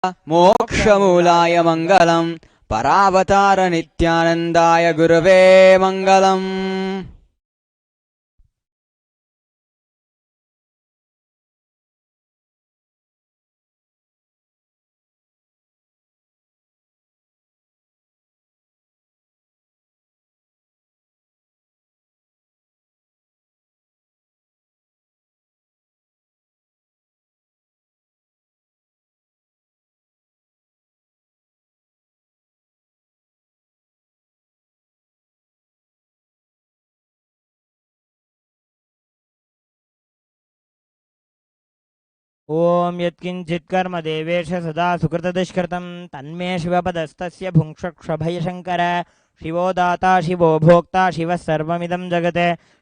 మోక్షమూలాయ మంగళం పరావతార నిత్యానందాయ గురవే మంగళం. ఓం యత్కించిత్ కర్మ దేవేశ సదా సుకృతదుష్కృతం తన్మే శివపదస్తస్య భుంక్షక్షభయశంకర. శివో దాతా శివో భోక్తా శివः సర్వమిదం జగత్.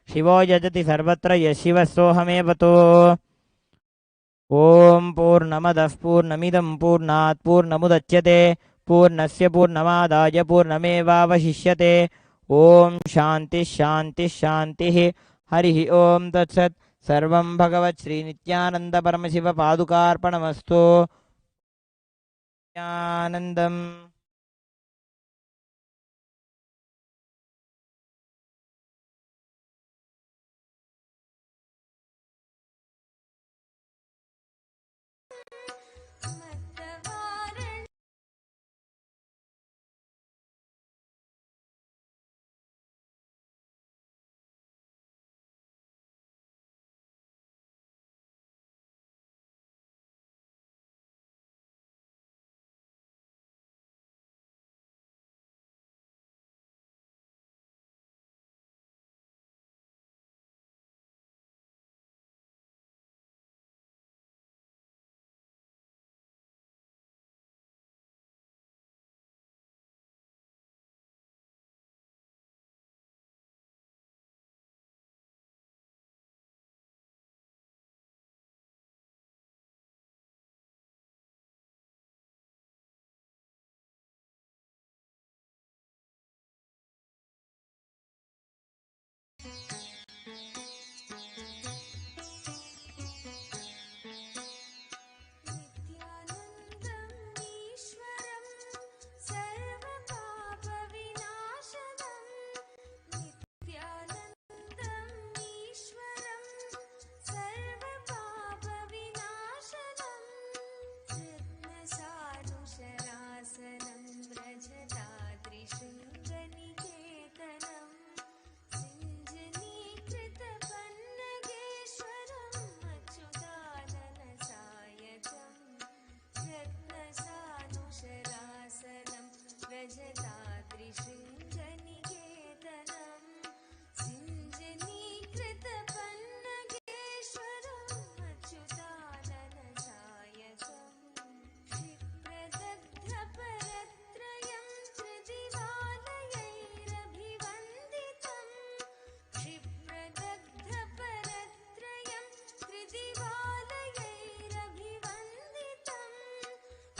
శివో యజతి సర్వత్ర యశివः సోహమేవతో. ఓం పూర్ణమదః పూర్ణమిదం పూర్ణాత్ పూర్ణముదచ్యతే పూర్ణస్య పూర్ణమాదాయ పూర్ణమేవావశిష్యతే. ఓం శాంతి శాంతి శాంతి. హరి ఓం తత్సత్. సర్వం భగవత్ శ్రీ నిత్యానంద పరమశివ పాదుకార్పణమస్తు. ఆనందం.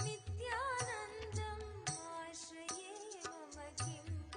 नित्यानन्दम् आश्रये मम किम्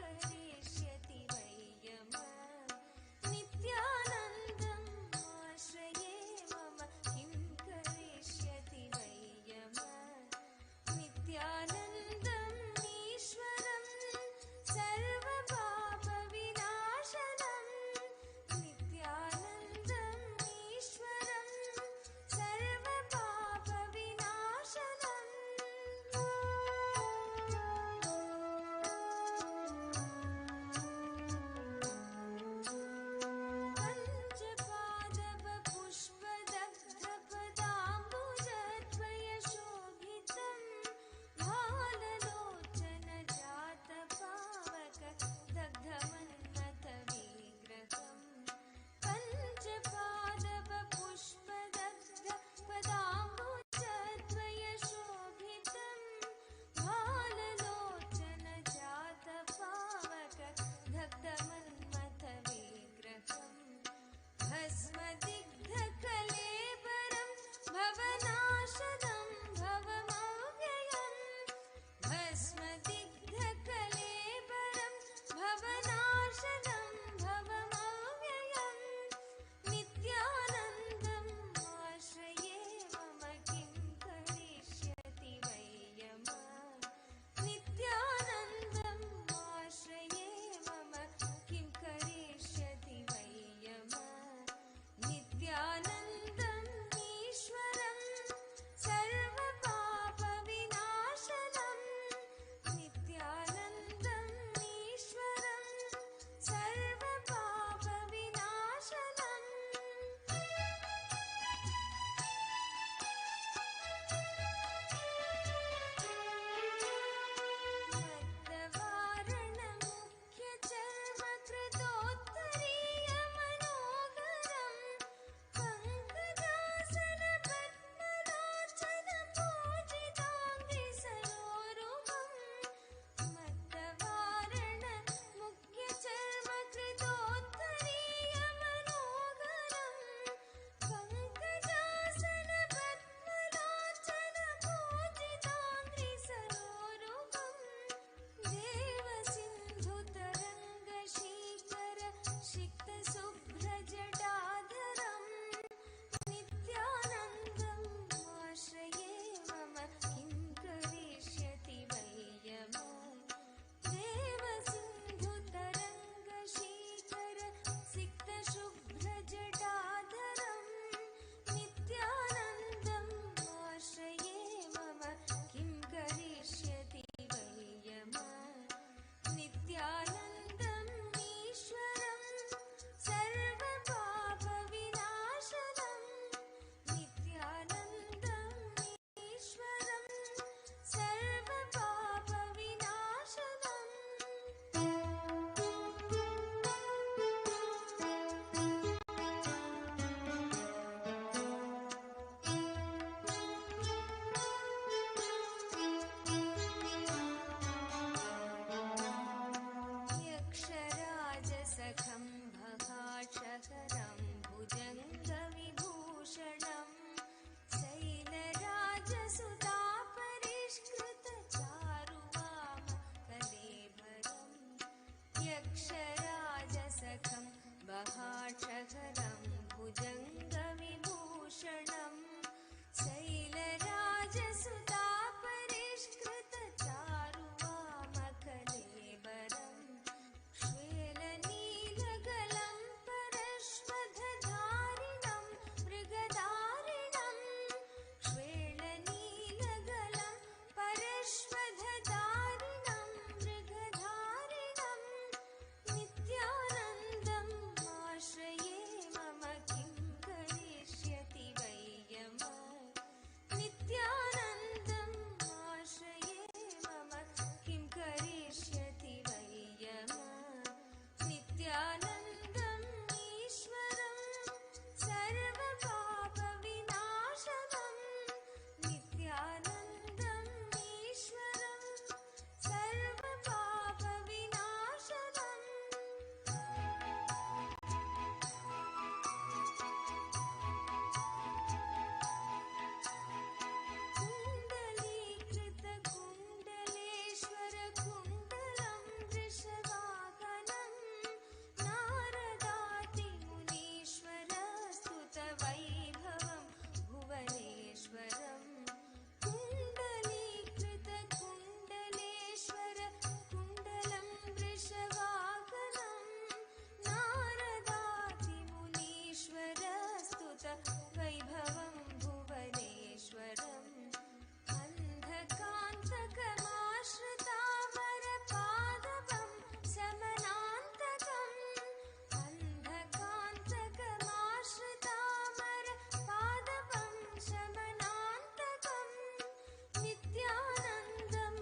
नित्यानन्दम्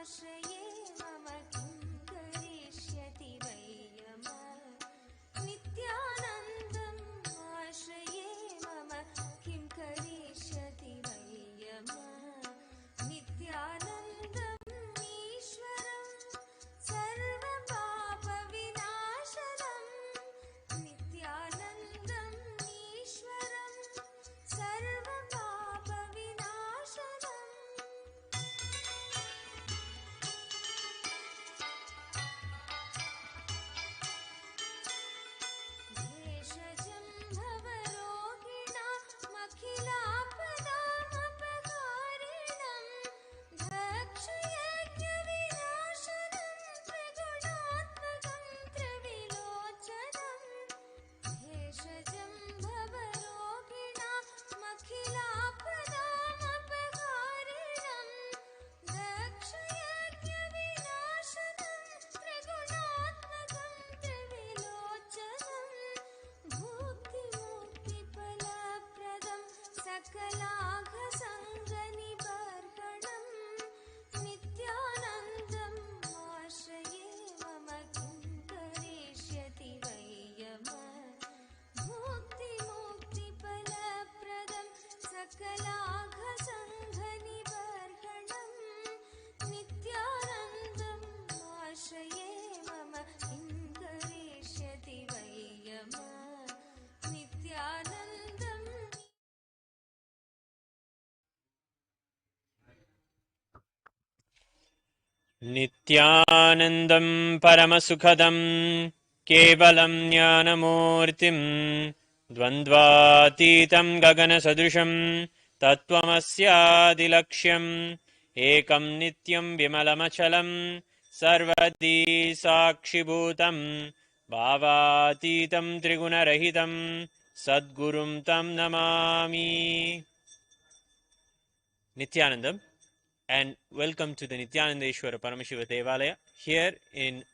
आश्रये मम किं करिष्यति वै यमः नित्यानन्दम् आश्रये मम किं करिष्यति वै यमः नित्यानन्दम् ईश्वरम् सर्वपापविनाशनम् नित्यानन्दम् ईश्वरम् सर्वपापविनाशनम् भेषजं भवरोगिणामखिलापदामपकारिणं दक्षयज्ञविनाशनं त्रिगुणात्मकं त्रिविलोचनं भेषजं भवरोगिणामखिलापदामपकारिणं दक्षयज्ञविनाशनं त्रिगुणात्मकं त्रिविलोचनं भुक्तिमुक्तिफलप्रदं सकलाघसङ्गनिबर्हणं नित्यानन्दम् आश्रये मम किं करिष्यति वै यमः भुक्तिमुक्तिफलप्रदं सकलाघसङ्गनिबर्हणं नित्यानन्दम् आश्रये मम किं करिष्यति वै यमः नित्यानन्दम् नित्यानन्दं परमसुखदं केवलं ज्ञानमूर्तिं द्वन्द्वातीतं गगनसदृशं तत्त्वमस्यादिलक्ष्यम् एकं नित्यं विमलमचलं सर्वदी साक्षिभूतं भावातीतं त्रिगुणरहितं सद्गुरुं तं Namami. Nityanandam, and welcome to the Nityanandeshwara Paramashiva Devalaya here in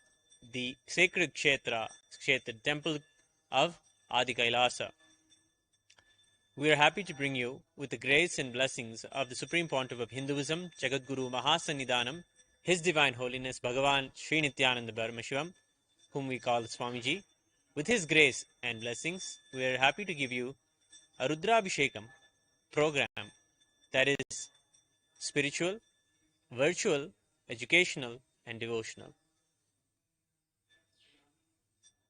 the sacred Kshetra temple of Adi Kailasa. We are happy to bring you with the grace and blessings of the Supreme Pontiff of Hinduism, Jagadguru Mahasannidhanam, His Divine Holiness Bhagavan Sri Nityananda Paramashivam, whom we call Swamiji. With his grace and blessings, we are happy to give you a Rudrabhishekam program that is spiritual, virtual, educational, and devotional.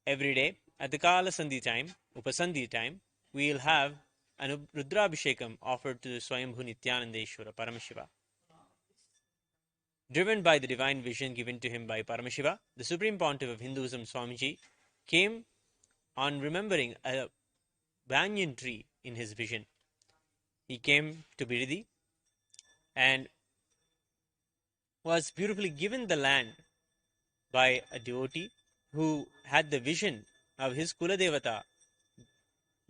Every day at the Kala Sandhi time, Upasandhi time, we will have a Rudrabhishekam offered to the Swayambhu Nityanandeshwara Paramashiva. Driven by the divine vision given to him by Paramashiva, the Supreme Pontiff of Hinduism, Swamiji, came on remembering a banyan tree in his vision. He came to Biridi and was beautifully given the land by a devotee who had the vision of his Kuladevata,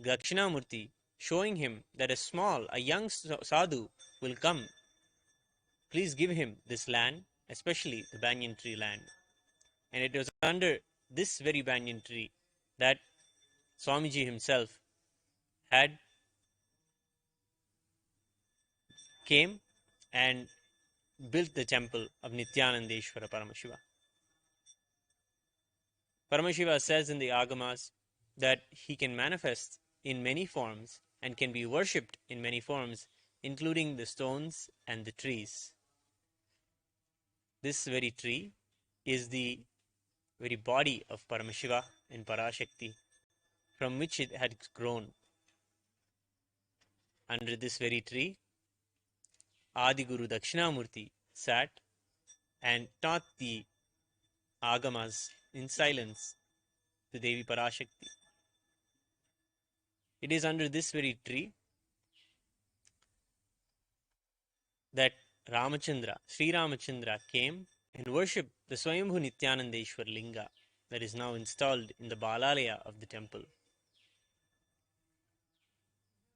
Dakshinamurti, showing him that a young sadhu will come. Please give him this land, especially the banyan tree land. And it was under this very banyan tree that Swamiji himself had came and built the temple of Nityanandeshwara Paramashiva. Paramashiva says in the Agamas that he can manifest in many forms and can be worshipped in many forms, including the stones and the trees. This very tree is the very body of Paramashiva and Parashakti, from which it had grown. Under this very tree, Adi Guru Dakshinamurti sat and taught the Agamas in silence to Devi Parashakti. It is under this very tree that Sri Ramachandra came and worshipped the Swayambhu Nityanandeshwar Linga that is now installed in the Balalaya of the temple.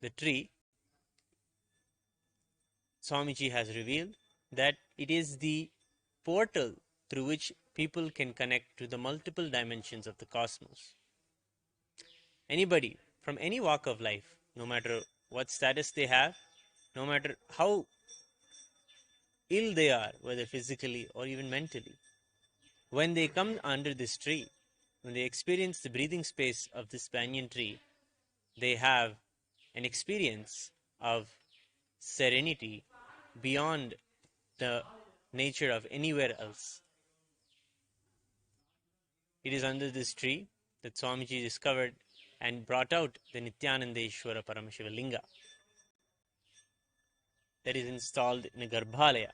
The tree, Swamiji has revealed that it is the portal through which people can connect to the multiple dimensions of the cosmos. Anybody from any walk of life, no matter what status they have, no matter how ill they are, whether physically or even mentally. When they come under this tree, when they experience the breathing space of this banyan tree, they have an experience of serenity beyond the nature of anywhere else. It is under this tree that Swamiji discovered and brought out the Nityanandeshwara Paramashiva Linga that is installed in a Garbhalaya,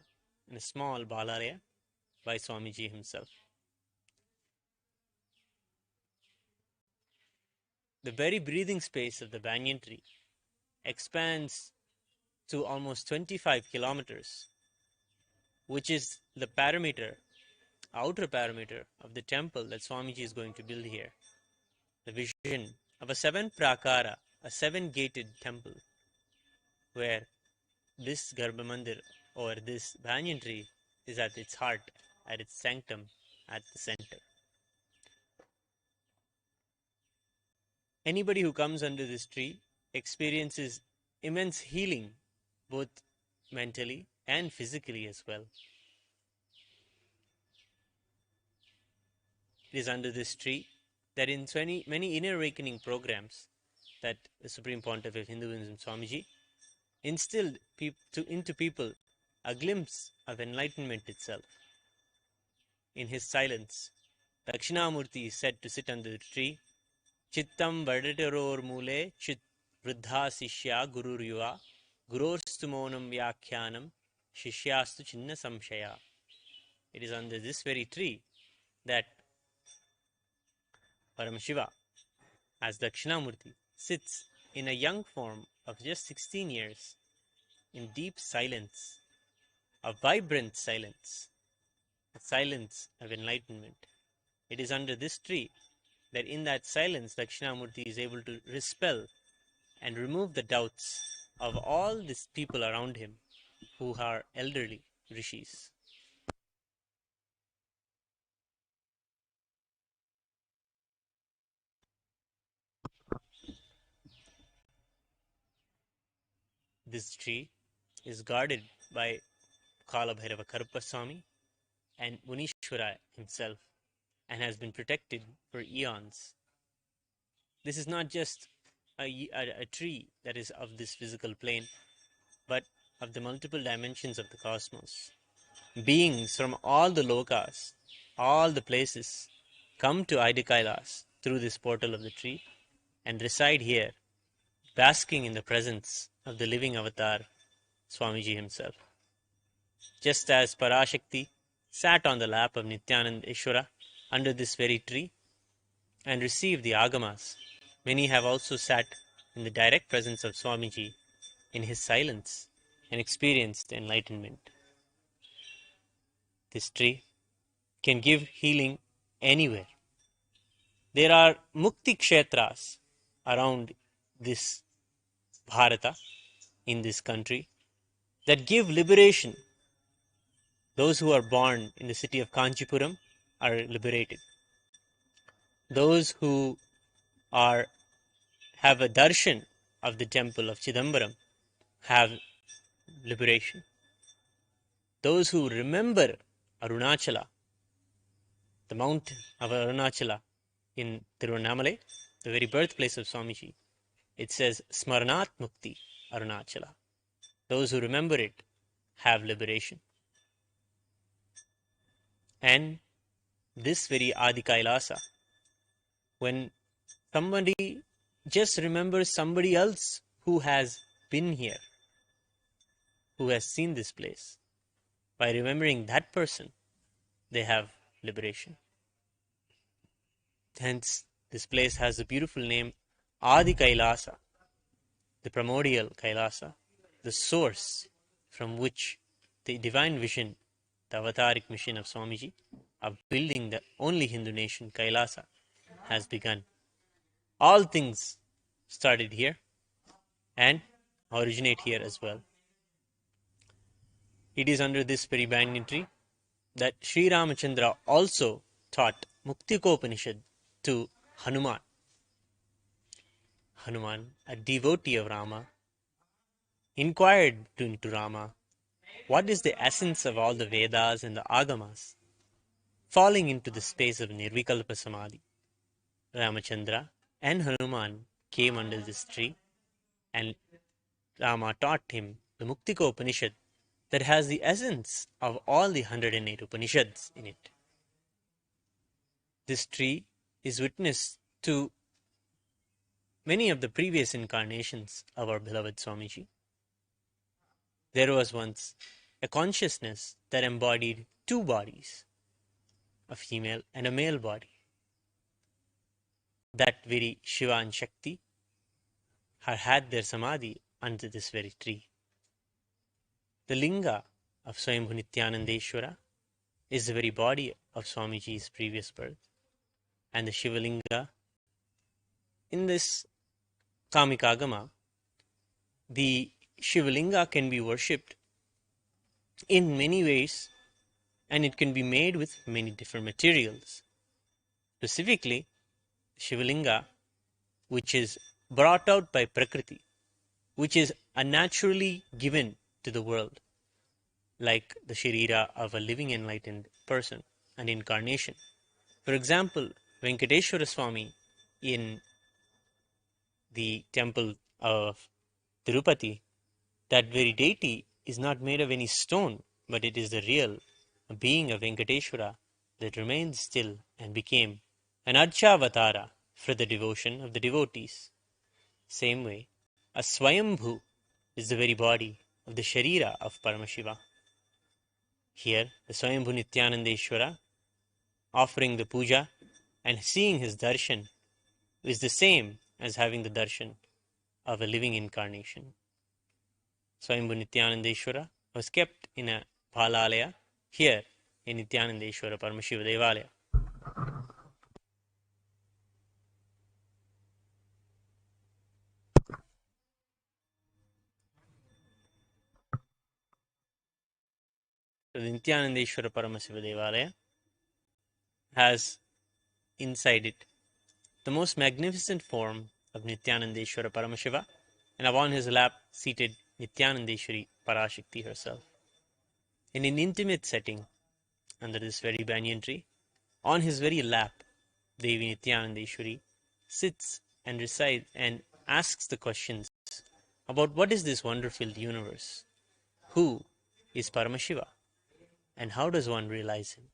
in a small Balalaya, by Swamiji himself. The very breathing space of the banyan tree expands to almost 25 kilometers, which is the parameter, outer parameter of the temple that Swamiji is going to build here. The vision of a seven prakara, a seven-gated temple, where this Garbha Mandir or this banyan tree is at its heart, at its sanctum, at the center. Anybody who comes under this tree experiences immense healing, both mentally and physically as well. It is under this tree that in many inner awakening programs that the Supreme Pontiff of Hinduism, Swamiji, instilled into people a glimpse of enlightenment itself. In his silence, Dakshinamurti is said to sit under the tree. Chittam vadataror mule chit vruddha sishya gururyuva gurorstu monam vyakhyanam shishyastu chinna samshaya. It is under this very tree that Paramashiva, as Dakshinamurti, sits in a young form of just 16 years in deep silence, a vibrant silence, a silence of enlightenment. It is under this tree that in that silence Dakshinamurti is able to dispel and remove the doubts of all these people around him who are elderly rishis. This tree is guarded by Kala Bhairava Karupaswamy and Munishwara himself and has been protected for eons. This is not just a tree that is of this physical plane, but of the multiple dimensions of the cosmos. Beings from all the lokas, all the places, come to Adi Kailas through this portal of the tree and reside here, basking in the presence of the living avatar, Swamiji himself. Just as Parashakti sat on the lap of Nityananda Ishvara under this very tree and received the agamas, many have also sat in the direct presence of Swamiji in his silence and experienced enlightenment. This tree can give healing anywhere. There are mukti kshetras around this Bharata, in this country, that give liberation. Those who are born in the city of Kanchipuram are liberated. Those who have a darshan of the temple of Chidambaram have liberation. Those who remember Arunachala, the mountain of Arunachala in Tiruvannamalai, the very birthplace of Swamiji, it says Smaranat Mukti Arunachala. Those who remember it have liberation. And this very Adi Kailasa, when somebody just remembers somebody else who has been here, who has seen this place, by remembering that person, they have liberation. Hence, this place has the beautiful name Adi Kailasa, the primordial Kailasa, the source from which the divine vision, the avataric mission of Swamiji, of building the only Hindu nation, Kailasa, has begun. All things started here and originate here as well. It is under this very banyan tree that Sri Ramachandra also taught Muktikopanishad to Hanuman. Hanuman, a devotee of Rama, inquired into Rama what is the essence of all the Vedas and the Agamas, falling into the space of Nirvikalpa Samadhi. Ramachandra and Hanuman came under this tree, and Rama taught him the Muktika Upanishad that has the essence of all the 108 Upanishads in it. This tree is witness to many of the previous incarnations of our beloved Swamiji. There was once a consciousness that embodied two bodies, a female and a male body. That very Shiva and Shakti had their Samadhi under this very tree. The Linga of Swayambhu Nityanandeshwara is the very body of Swamiji's previous birth, and the Shiva Linga in this Kamikagama, the Shiva Linga can be worshipped in many ways, and it can be made with many different materials. Specifically, Shiva Linga, which is brought out by Prakriti, which is unnaturally given to the world, like the Sharira of a living enlightened person, an incarnation. For example, Venkateshwara Swami in the temple of Tirupati, that very deity is not made of any stone, but it is the real being of Venkateshwara that remained still and became an Archavatara for the devotion of the devotees. Same way, a Swayambhu is the very body of the Sharira of Paramashiva. Here, the Swayambhu Nityanandeshwara offering the puja and seeing his darshan is the same as having the darshan of a living incarnation. Swayambhu Nityanandeshwara was kept in a Bhalalaya here in Nityanandeshwara Paramashiva Devalaya. So the Nityanandeshwara Paramashiva Devalaya has inside it the most magnificent form of Nityanandeshwara Paramashiva, and upon his lap seated Nityanandeshwari Parashakti herself. In an intimate setting, under this very banyan tree, on his very lap, Devi Nityanandeshwari sits and recites and asks the questions about what is this wonderful universe, who is Paramashiva, and how does one realize him.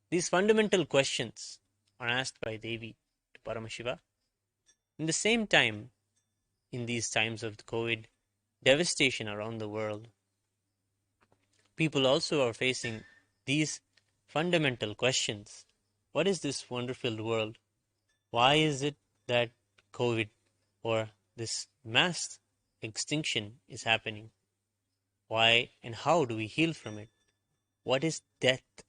These fundamental questions are asked by Devi to Paramashiva. In the same time, in these times of the COVID devastation around the world, people also are facing these fundamental questions. What is this wonderful world? Why is it that COVID or this mass extinction is happening? Why and how do we heal from it? What is death?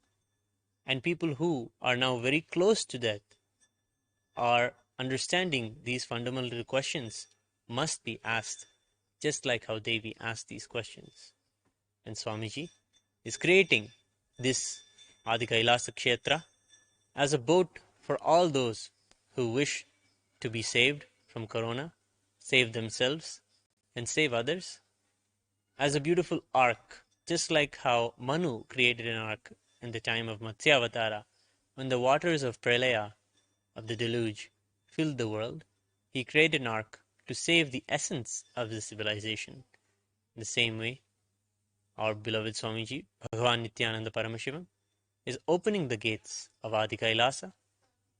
And people who are now very close to death are understanding these fundamental questions must be asked, just like how Devi asked these questions. And Swamiji is creating this Adi Kailasa Kshetra as a boat for all those who wish to be saved from Corona, save themselves, and save others. As a beautiful ark, just like how Manu created an ark in the time of Matsyavatara, when the waters of Pralaya, of the deluge, filled the world, he created an ark to save the essence of the civilization. In the same way, our beloved Swamiji, Bhagavan Nityananda Paramashivam, is opening the gates of Adi Kailasa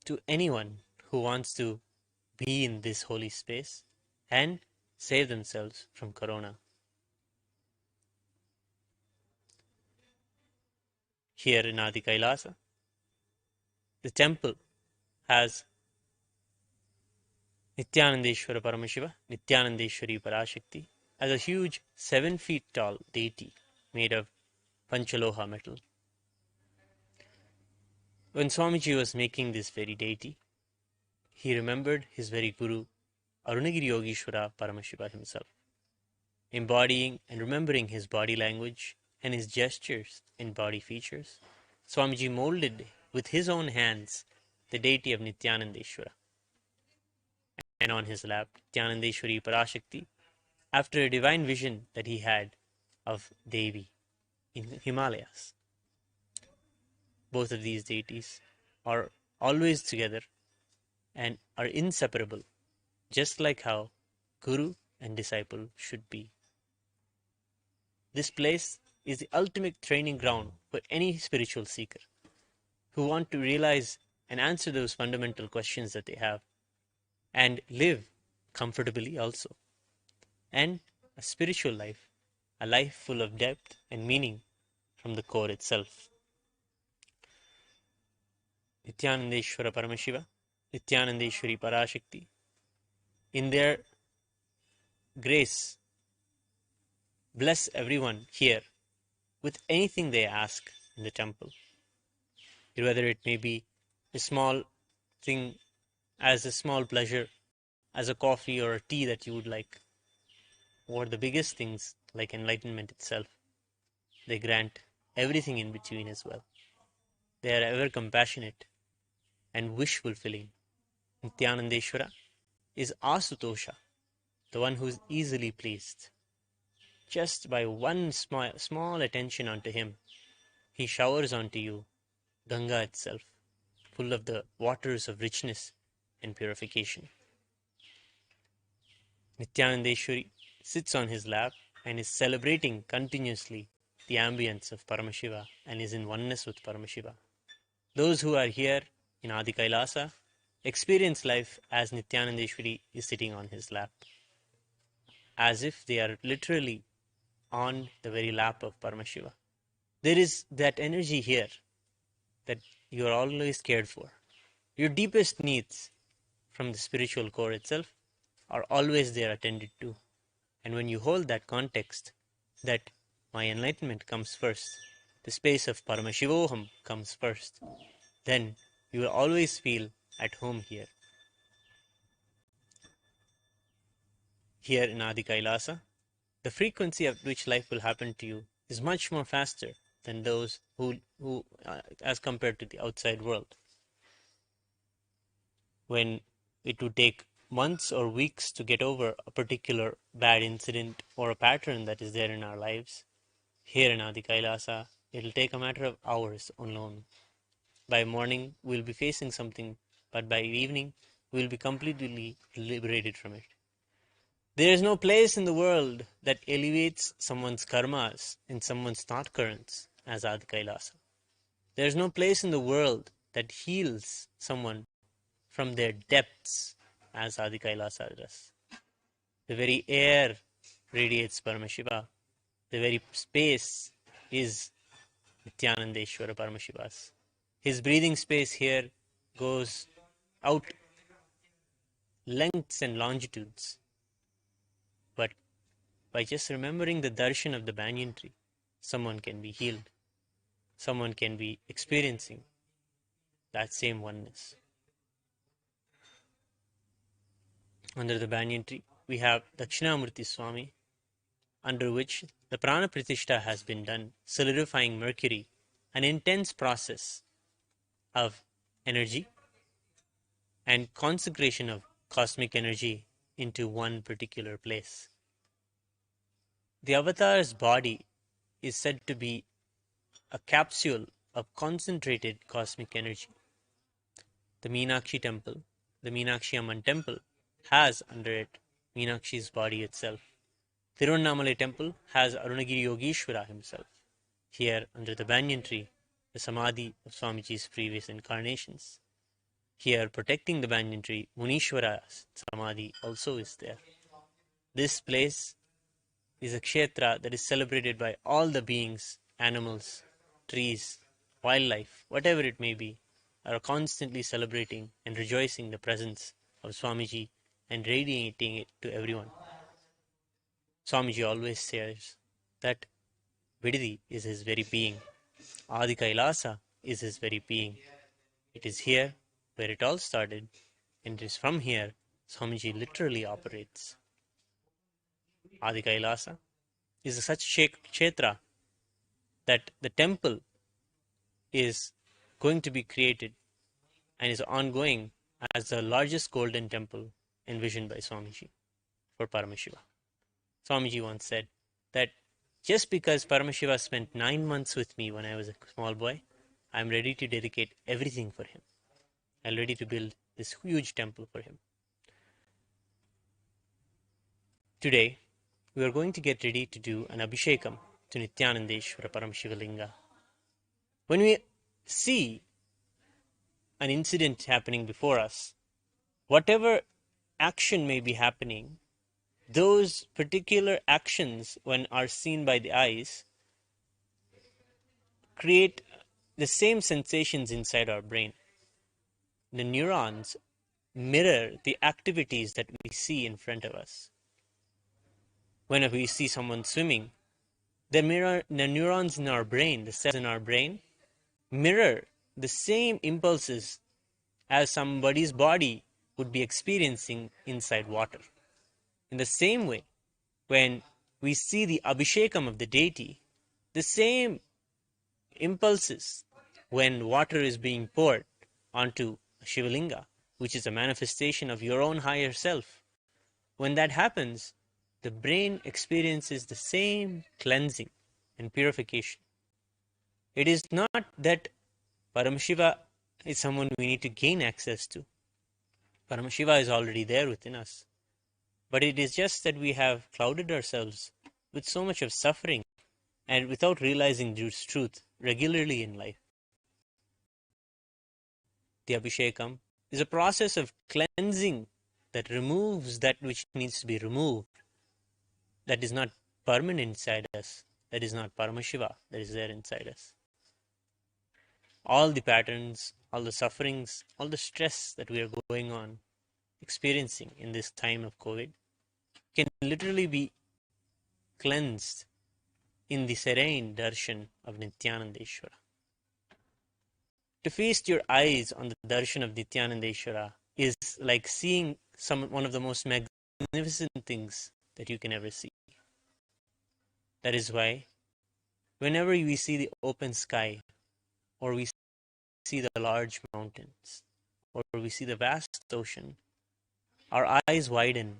to anyone who wants to be in this holy space and save themselves from Corona. Here in Adi Kailasa, the temple has Nityanandeshwara Paramashiva, Nityanandeshwari Parashakti, as a huge 7 feet tall deity made of Panchaloha metal. When Swamiji was making this very deity, he remembered his very Guru, Arunagiri Yogeshwara Paramashiva himself, embodying and remembering his body language and his gestures and body features. Swamiji molded with his own hands the deity of Nityanandeshwara. And on his lap, Nityanandeshwari Parashakti, after a divine vision that he had of Devi in Himalayas. Both of these deities are always together and are inseparable, just like how Guru and disciple should be. This place is the ultimate training ground for any spiritual seeker who want to realize and answer those fundamental questions that they have and live comfortably also. And a spiritual life, a life full of depth and meaning from the core itself. Nityanandeshwara Paramashiva, Nityanandeshwari Parashakti, in their grace, bless everyone here with anything they ask in the temple. Whether it may be a small thing as a small pleasure, as a coffee or a tea that you would like, or the biggest things like enlightenment itself. They grant everything in between as well. They are ever compassionate and wish fulfilling. Nityanandeshwara is Asutosha, the one who is easily pleased. Just by one small attention unto him, he showers onto you Ganga itself, full of the waters of richness and purification. Nityanandeshwari sits on his lap and is celebrating continuously the ambience of Paramashiva and is in oneness with Paramashiva. Those who are here in Adi Kailasa experience life as Nityanandeshwari is sitting on his lap, as if they are literally on the very lap of Paramashiva. There is that energy here that you are always cared for. Your deepest needs from the spiritual core itself are always there attended to. And when you hold that context, that my enlightenment comes first, the space of Paramashivoham comes first, then you will always feel at home here. Here in Adi Kailasa, the frequency at which life will happen to you is much more faster than those who as compared to the outside world. When it would take months or weeks to get over a particular bad incident or a pattern that is there in our lives, here in Adi Kailasa, it will take a matter of hours alone. By morning, we'll be facing something, but by evening, we'll be completely liberated from it. There is no place in the world that elevates someone's karmas and someone's thought currents as Adi Kailasa. There is no place in the world that heals someone from their depths as Adi Kailasa does. The very air radiates Paramashiva. The very space is Nityanandeshwara Paramashiva's. His breathing space here goes out lengths and longitudes. But by just remembering the darshan of the banyan tree, someone can be healed. Someone can be experiencing that same oneness. Under the banyan tree, we have Dakshinamurti Swami, under which the Prana Pratishta has been done, solidifying Mercury, an intense process of energy and consecration of cosmic energy into one particular place. The avatar's body is said to be a capsule of concentrated cosmic energy. The Meenakshi temple, the Meenakshi Amman temple, has under it Meenakshi's body itself. Tiruvannamalai temple has Arunagiri Yogeshwara himself. Here, under the banyan tree, the Samadhi of Swamiji's previous incarnations. Here, protecting the banyan tree, Munishwara's Samadhi also is there. This place is a kshetra that is celebrated by all the beings, animals, trees, wildlife, whatever it may be, are constantly celebrating and rejoicing the presence of Swamiji and radiating it to everyone. Swamiji always says that Vididi is his very being. Adi Kailasa is his very being. It is here where it all started, and it is from here Swamiji literally operates. Adi Kailasa is such kshetra that the temple is going to be created and is ongoing as the largest golden temple envisioned by Swamiji for Paramashiva. Swamiji once said that Just because Paramashiva spent 9 months with me when I was a small boy, I'm ready to dedicate everything for him. I'm ready to build this huge temple for him. Today, we are going to get ready to do an Abhishekam to Nityanandeshwara Paramashivalinga. When we see an incident happening before us, whatever action may be happening, those particular actions, when are seen by the eyes, create the same sensations inside our brain. The neurons mirror the activities that we see in front of us. Whenever we see someone swimming, the neurons in our brain, the cells in our brain, mirror the same impulses as somebody's body would be experiencing inside water. In the same way, when we see the Abhishekam of the deity, the same impulses when water is being poured onto a Shivalinga, which is a manifestation of your own higher self, when that happens, the brain experiences the same cleansing and purification. It is not that Paramashiva is someone we need to gain access to. Paramashiva is already there within us. But it is just that we have clouded ourselves with so much of suffering and without realizing this truth regularly in life. The Abhishekam is a process of cleansing that removes that which needs to be removed, that is not permanent inside us, that is not Paramashiva, that is there inside us. All the patterns, all the sufferings, all the stress that we are going on, experiencing in this time of COVID, can literally be cleansed in the serene darshan of Nityanandeshwara. To feast your eyes on the darshan of Nityanandeshwara is like seeing one of the most magnificent things that you can ever see. That is why whenever we see the open sky, or we see the large mountains, or we see the vast ocean, our eyes widen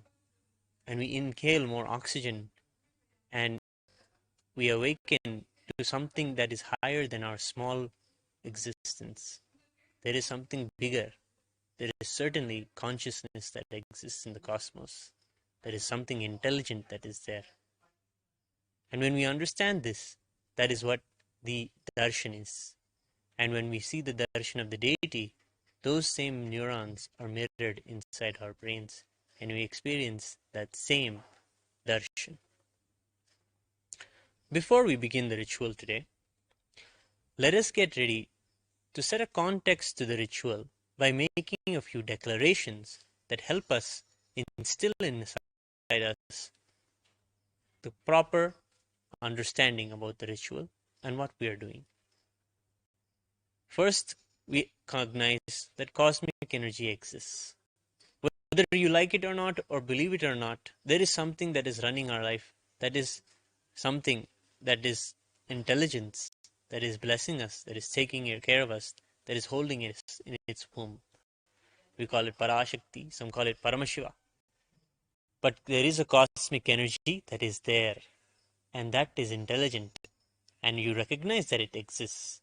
and we inhale more oxygen and we awaken to something that is higher than our small existence. There is something bigger. There is certainly consciousness that exists in the cosmos. There is something intelligent that is there. And when we understand this, that is what the darshan is. And when we see the darshan of the deity, those same neurons are mirrored inside our brains, and we experience that same darshan. Before we begin the ritual today, let us get ready to set a context to the ritual by making a few declarations that help us instill inside us the proper understanding about the ritual and what we are doing. First, we recognize that cosmic energy exists. Whether you like it or not, or believe it or not, there is something that is running our life. That is something that is intelligence, that is blessing us, that is taking care of us, that is holding us in its womb. We call it Parashakti, some call it Paramashiva. But there is a cosmic energy that is there, and that is intelligent, and you recognize that it exists.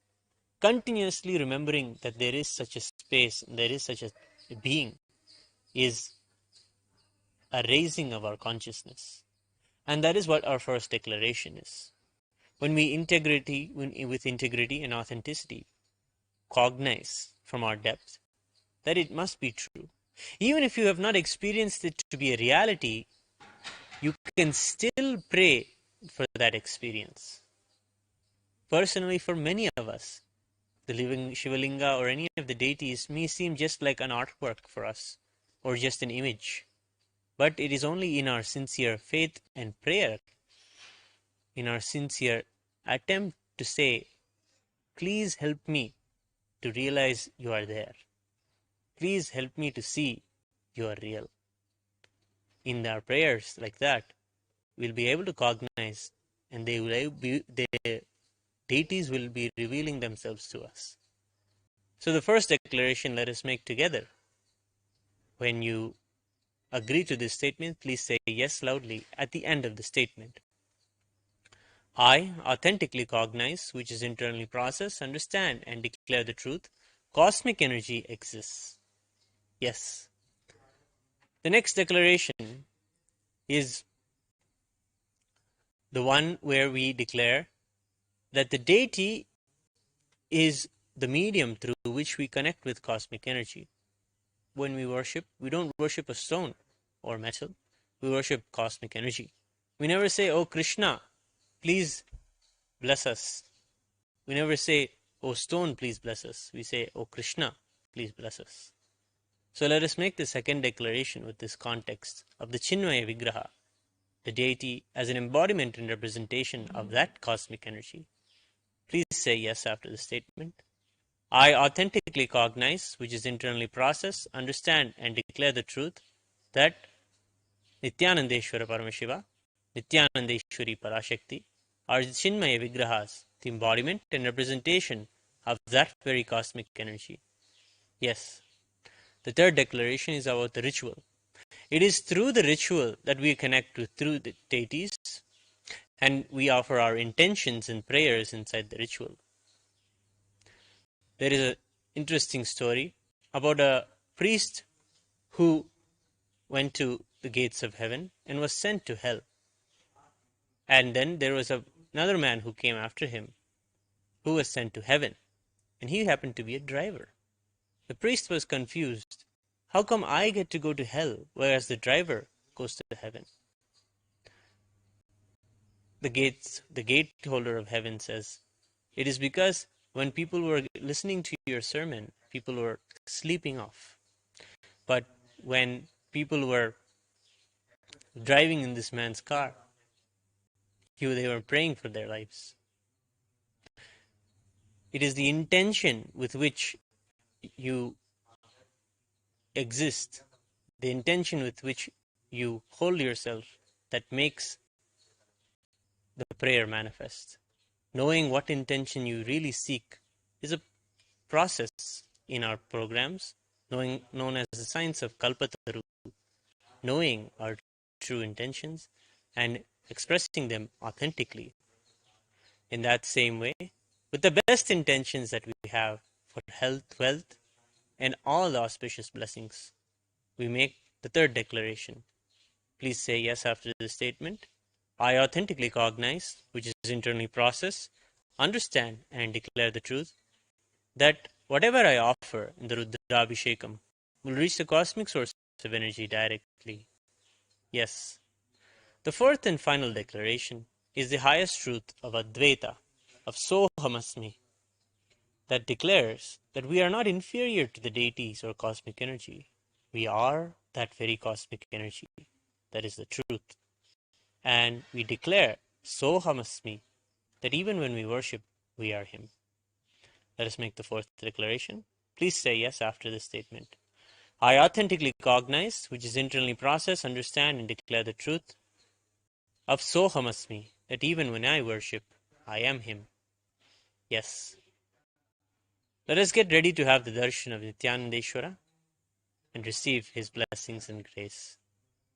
Continuously remembering that there is such a space, there is such a being, is a raising of our consciousness. And that is what our first declaration is. When we with integrity and authenticity, cognize from our depth that it must be true. Even if you have not experienced it to be a reality, you can still pray for that experience. Personally, for many of us, the living Shivalinga or any of the deities may seem just like an artwork for us, or just an image. But it is only in our sincere faith and prayer, in our sincere attempt to say, please help me to realize you are there. Please help me to see you are real. In our prayers like that, we'll be able to cognize, and the deities will be revealing themselves to us. So the first declaration let us make together. When you agree to this statement, please say yes loudly at the end of the statement. I authentically cognize, which is internally process, understand, and declare the truth. Cosmic energy exists. Yes. The next declaration is the one where we declare that the deity is the medium through which we connect with cosmic energy. When we worship, we don't worship a stone or metal, we worship cosmic energy. We never say, "Oh Krishna, please bless us." We never say, "Oh stone, please bless us." We say, "Oh Krishna, please bless us." So let us make the second declaration with this context of the Chinmaya Vigraha, the deity as an embodiment and representation of that cosmic energy. Please say yes after the statement. I authentically cognize, which is internally process, understand, and declare the truth that Nityanandeshwara Paramashiva, Nityanandeshwari Parashakti are the Chinmaya Vigrahas, the embodiment and representation of that very cosmic energy. Yes. The third declaration is about the ritual. It is through the ritual that we connect with through the deities, and we offer our intentions and prayers inside the ritual. There is an interesting story about a priest who went to the gates of heaven and was sent to hell. And then there was another man who came after him who was sent to heaven, and he happened to be a driver. The priest was confused. How come I get to go to hell, whereas the driver goes to heaven? The gate holder of heaven says, it is because when people were listening to your sermon, people were sleeping off. But when people were driving in this man's car, they were praying for their lives. It is the intention with which you exist, the intention with which you hold yourself, that makes the prayer manifest. Knowing what intention you really seek is a process in our programs, known as the science of Kalpataru, knowing our true intentions and expressing them authentically. In that same way, with the best intentions that we have for health, wealth, and all the auspicious blessings, we make the third declaration. Please say yes after the statement. I authentically cognize, which is internally process, understand, and declare the truth that whatever I offer in the Rudrabhishekam will reach the cosmic source of energy directly. Yes. The fourth and final declaration is the highest truth of Advaita, of Sohamasmi, that declares that we are not inferior to the deities or cosmic energy. We are that very cosmic energy. That is the truth. And we declare Sohamasmi, that even when we worship, we are Him. Let us make the fourth declaration. Please say yes after this statement. I authentically cognize, which is internally process, understand, and declare the truth of Sohamasmi, that even when I worship, I am Him. Yes. Let us get ready to have the darshan of Nityanandeshwara and receive his blessings and grace.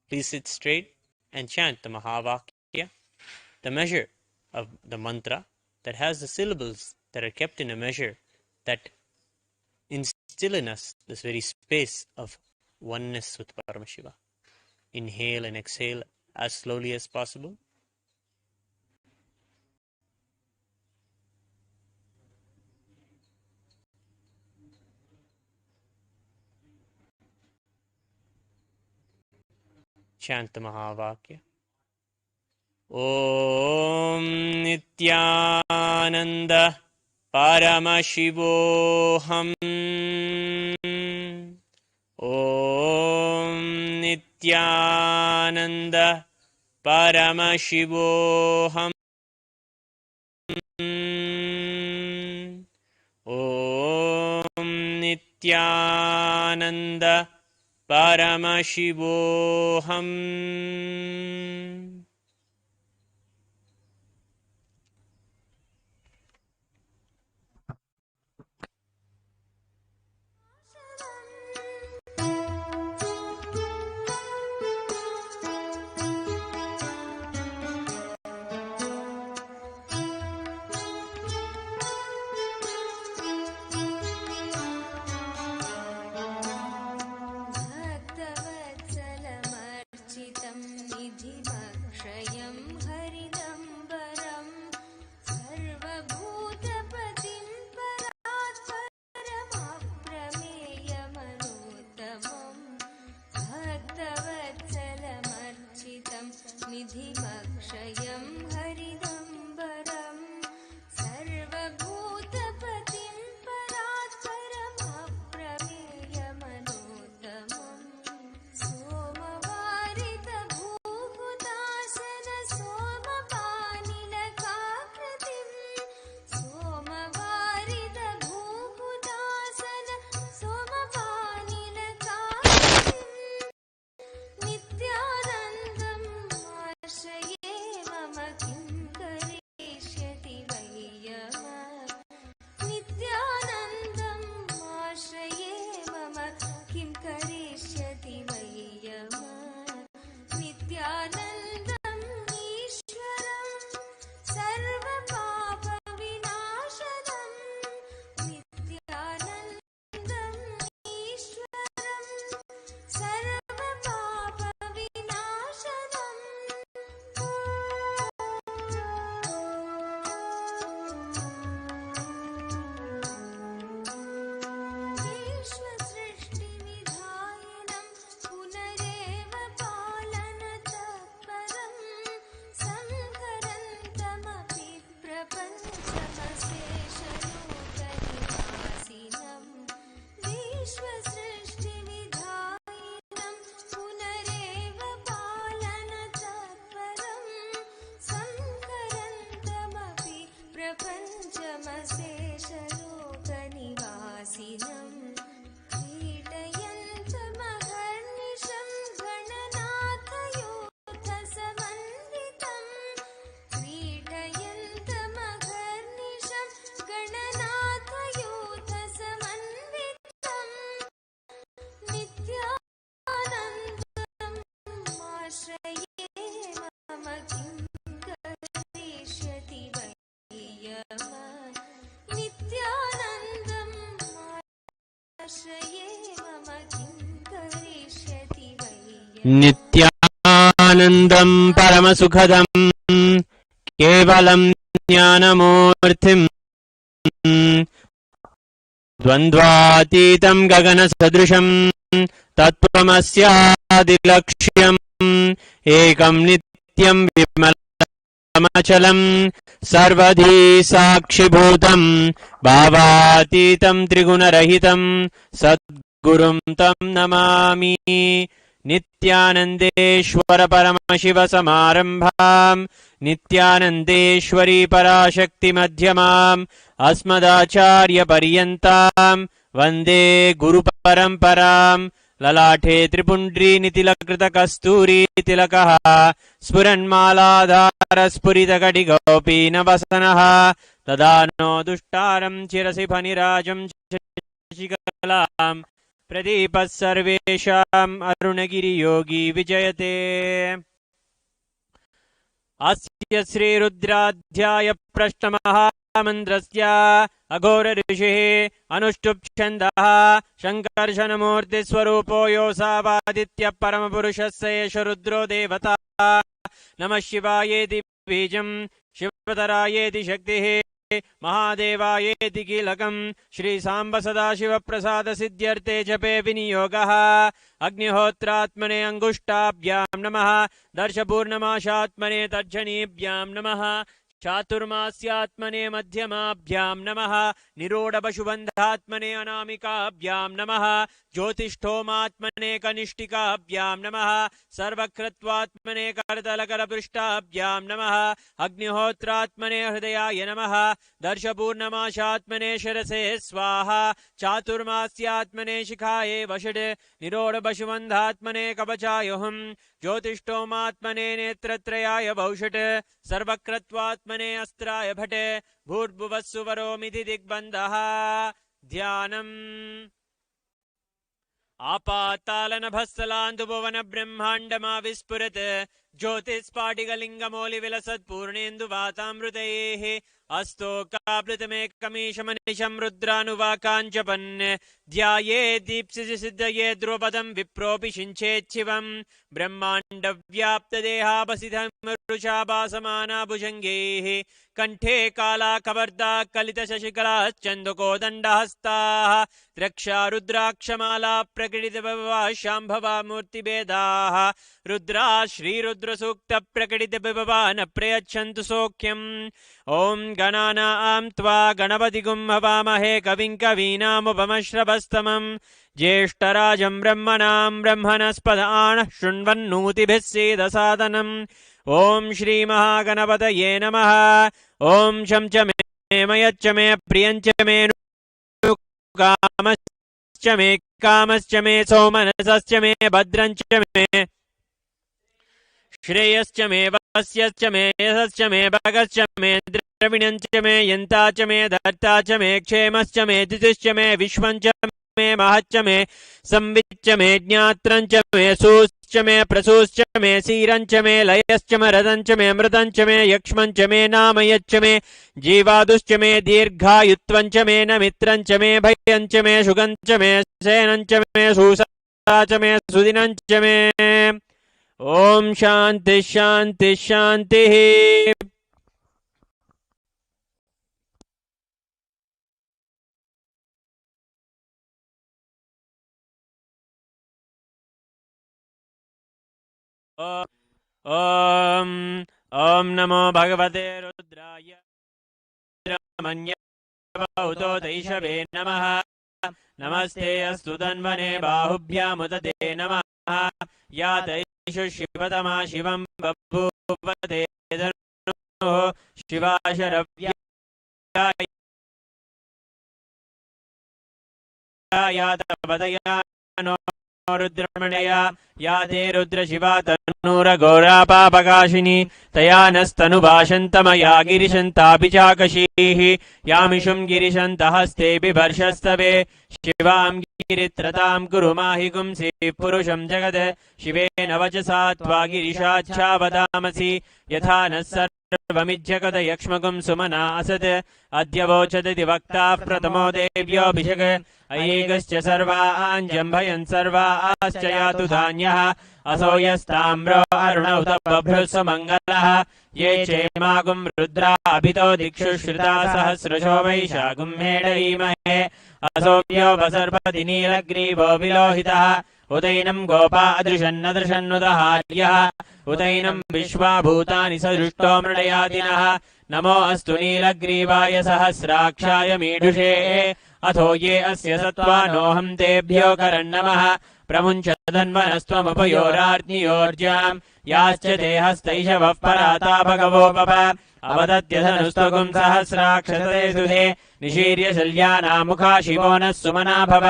Please sit straight and chant the Mahavakya, the measure of the mantra that has the syllables that are kept in a measure that instill in us this very space of oneness with Paramashiva. Inhale and exhale as slowly as possible. Chant the Mahavakya. Om Nityananda Paramashivoham. Om Nityananda Paramashivoham. Om Nityananda Paramashivoham. नित्यानन्दं परमसुखदं केवलं ज्ञानमूर्तिम् द्वन्द्वातीतं गगनसदृशं तत्त्वमस्यादिलक्ष्यम् एकं नित्यं विमलमचलं सर्वधी साक्षिभूतं भावातीतं त्रिगुणरहितं सद्गुरुं तं नमामि। नित्यानन्देश्वर परमशिवसमारम्भाम् नित्यानन्देश्वरी पराशक्तिमध्यमाम् अस्मदाचार्यपर्यन्ताम् वन्दे गुरुपरम्पराम्। ललाटे त्रिपुण्ड्रीनितिलकृतकस्तूरीतिलकः स्फुरन्मालाधारस्फुरितकटिगोपीनवसनः तदानो दुष्टारम् चिरसि फनिराजम् शशिकलाम् प्रदीपः सर्वेषाम् अरुणगिरियोगी विजयते। अस्य श्रीरुद्राध्याय प्रश्नमहामन्त्रस्य अघोर ऋषिः अनुष्टुप् छन्दः शङ्कर्षणमूर्तिस्वरूपो योऽसावादित्यः परमपुरुषस्य एष रुद्रो देवता। नमः शिवायेति बीजम् शिवतरायेति शक्तिः महादेवायेति कीलकम् श्रीसाम्ब सदाशिवप्रसाद सिद्ध्यर्थे जपे विनियोगः। अग्निहोत्रात्मने अंगुष्टाभ्यां नमः दर्शपूर्णमाशात्मने तर्जनीभ्यां नमः चातुर्मास्यात्मने मध्यमाभ्यां नमः निरोढपशुबन्धात्मने अनामिकाभ्यां नमः ज्योतिष्ठोमात्मने कनिष्ठिकाभ्यां नमः सर्वकृत्वात्मने करतलकरपृष्ठाभ्यां नमः अग्निहोत्रात्मने हृदयाय नमः दर्शपूर्णमाशात्मने शिरसे स्वाहा चातुर्मास्यात्मने शिखाये वषट् निरोढपशुबन्धात्मने कवचाय हुम् ज्योतिष्ठोमात्मने नेत्रत्रयाय भौषट् सर्वकृत्वात्मने अस्त्राय भट् भूर्भुवस्सुवरोमिति दिग्बन्धः। ध्यानम् आपातालनभस्थलान्दुभुवन ब्रह्माण्डमाविस्फुरत् ज्योतिस्फाटिकलिङ्गमौलिविलसत्पूर्णेन्दुवातामृतैः अस्तोकाप्लुतमेकमीशमनिशं रुद्रानुवाकाञ्चपन् ध्याये दीप्सिसि सिद्धये ध्रुवपदं विप्रोऽपि शिञ्चेच्छिवम् ब्रह्माण्डव्याप्तदेहापसिधमरुषाभासमाना भुजङ्गैः कण्ठे कालाकवर्दा कलितशशिकलाश्चन्दकोदण्डहस्ताः द्रक्षा रुद्राक्षमाला प्रकटितविभवा शाम्भवा मूर्तिभेदाः रुद्रा श्रीरुद्रसूक्तप्रकटितविभवा न प्रयच्छन्तु सौख्यम्। ॐ गणानां त्वा गणपतिगुं हवामहे कविं कवीनामुपमश्रवस्तमम् ज्येष्ठराजं ब्रह्मणां ब्रह्मणस्पदानः शृण्वन्नोतिभिः सीदसादनम्। ॐ श्रीमहागणपतये नमः। ॐ शं च मे मयच्च मे प्रियञ्च मे कामश्च मे कामश्च मे सौमनसश्च मे भद्रञ्च मे श्रेयश्च मे वस्यश्च मे यशश्च मे भगश्च मे द्रविणञ्च मे यन्ता च मे धर्ता च मे क्षेमश्च मे तिथिश्च मे विश्वञ्च मे महच्च मे संविच्च मे ज्ञात्रञ्च मे सूश्च मे प्रसूश्च मे सीरञ्च मे लयश्च मे रदञ्च मे मृतञ्च मे यक्ष्मञ्च मे नामयच्च मे जीवादुश्च मे दीर्घायुत्वञ्च मे नमित्रञ्च मे भयञ्च मे शुगञ्च मे सेनञ्च मे सूसा च मे सुदिनञ्च मे। ॐ शान्ति शान्ति शान्तिः। ॐ ॐ नमो भगवते रुद्राय रुद्रमन्यवहुतो दैशवे नमः। नमस्ते अस्तु तन्वने बाहुभ्यामुदते नमः। या दैषु शिवतमा शिवं बभूवते धनुः शिवाशरव्या यातपदया नो रुद्रमणया या ते रुद्रशिवा तन्नूरघोरापापकाशिनी तया नस्तनुभाषन्तमया गिरिशन्तापि चाकशीः यामिषुं गिरिशन्तहस्ते बिभर्षस्तवे शिवां गिरित्रतां कुरु माहि गुंसि पुरुषं जगत् शिवेन वचसा त्वा गिरिशाच्छावदामसि यथा नः सर्वमिज्यकदयक्ष्मकं सुमना असत् अद्य वोचदिति वक्ताः प्रथमो देव्योऽभिषक् अयेकश्च सर्वाञ्जम्भयन् सर्वाश्च यातु धान्यः असो यस्ताम्रो अरुणौ तबभ्रुः सुमङ्गलः ये चेमागुं रुद्रा अभितो दिक्षु श्रुता सहस्रशो वैशाखं मेढयीमहे असोऽप्यो वसर्पति नीलग्रीवो विलोहितः उदैनं गोपा अदृशन्नदृशन्नुदहार्यः उदैनं विश्वा भूतानि सदृष्टो मृडयादिनः नमो अस्तु नीलग्रीवाय सहस्राक्षाय मीढुषे अथो ये अस्य सत्त्वानोऽहं तेभ्यो करन्नमः प्रमुञ्चधन्वनस्त्वमुपयोरार्नियोर्जां याश्च ते हस्तैषवः पराता भगवोपप अवदत्यधनुस्त्वगुं सहस्राक्षते सुधे निशीर्य शल्यानामुखा शिवो नः सुमना भव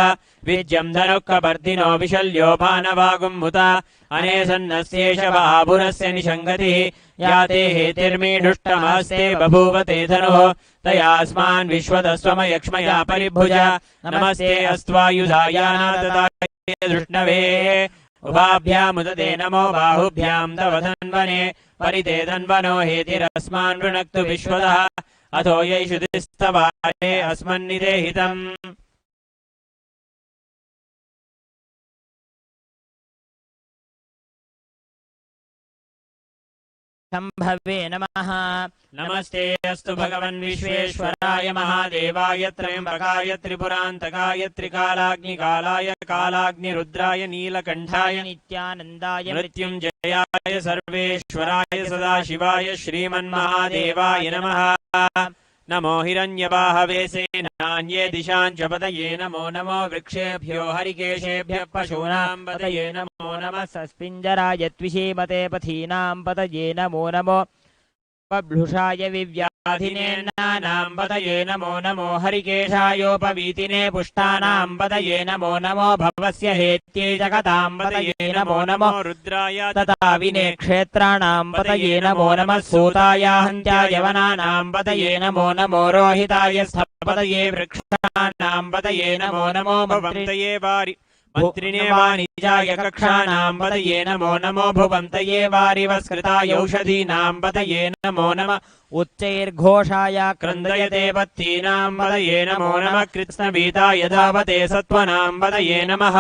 विद्यं धनुःकपर्दिनो विशल्यो भानवागुं मुता अनेसन्नस्येष वापुरस्य निषङ्गतिः या ते हेतिर्मीढुष्टमस्ते बभूव ते धनुः तयास्मान् विश्वतस्त्वमयक्ष्मया परिभुज नमस्ते अस्त्वायुधायानातताय दृष्णवे उभाभ्यामुदते नमो बाहुभ्यां तव धन्वने परिते धन्वनो हेतिरस्मान् वृणक्तु विश्वतः अथो यैषु दिस्तवारे अस्मन्निदेहितम् शम्भवे नमः। नमस्ते अस्तु भगवन् विश्वेश्वराय महादेवाय त्र्यम्बकाय त्रिपुरान्तकाय त्रिकालाग्निकालाय कालाग्निरुद्राय नीलकण्ठाय नित्यानन्दाय मृत्युञ्जयाय सर्वेश्वराय सदाशिवाय श्रीमन्महादेवाय नमः। नमो हिरण्यबाहवे सेनान्ये दिशाञ्च पतये नमो नमो वृक्षेभ्यो हरिकेशेभ्यः पशूनां पतये नमो नमः सस्पिञ्जराय त्विषीमते पथीनां पतये नमो नमो बभ्लुषाय विव्याधिनेन्नानां पतये नमो नमो हरिकेशायोपवीतिने पुष्टानां पतये नमो नमो भवस्य हेत्यै जगतां पतये नमो नमो रुद्राय तथा विने क्षेत्राणां पतये नमो नमः सूताय हन्त्याय वनानां पतये नमो नमो रोहिताय स्थपतये वृक्षाणां पतये नमो नमो भवन्तये वारि मन्त्रिणे वाणिजाय कक्षाणां पतये नमो नमो भुवन्तये वारिवस्कृताय औषधीनां पतये नमो नमः उच्चैर्घोषाय क्रन्दयते पत्तीनां पतये नमो नमः कृत्स्नवीताय धावते सत्त्वनां पतये नमः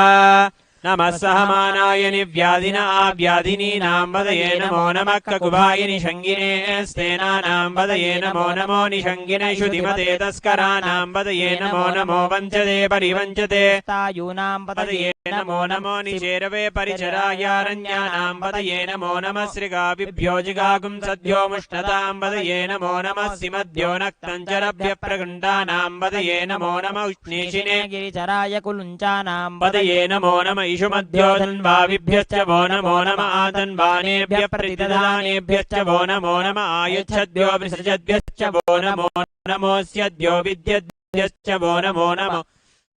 नमः सहमानाय निव्याधिन आव्याधिनीनां पतये नमो नमः ककुभाय निषङ्गिने स्तेनानां पतये नमो नमो निषङ्गिनेषु धीमते तस्कराणां पतये नमो नमो वञ्चते परिवञ्चते तायूनां पतये नमो नमो निचेरवे परिचरायारण्यानां पतये नमो नमः श्रीगाभिभ्यो जिगागुं सद्यो मुष्टतां पतये नमो नमः सिमद्यो नक्तञ्चरभ्यः प्रगण्डानां पतये नमो नमः उष्णीषिणे गिरिचराय कुलुञ्चानां पतये नमो नमः इषुमध्यो धन्वाविभ्यश्च वो नमो नमः आतन्वानेभ्यः प्रतिदधानेभ्यश्च वो नमो नमः आयुच्छद्यो विसृजद्भ्यश्च वो नमो नमोऽस्यद्यो विद्यद्भ्यश्च वो नमो नमः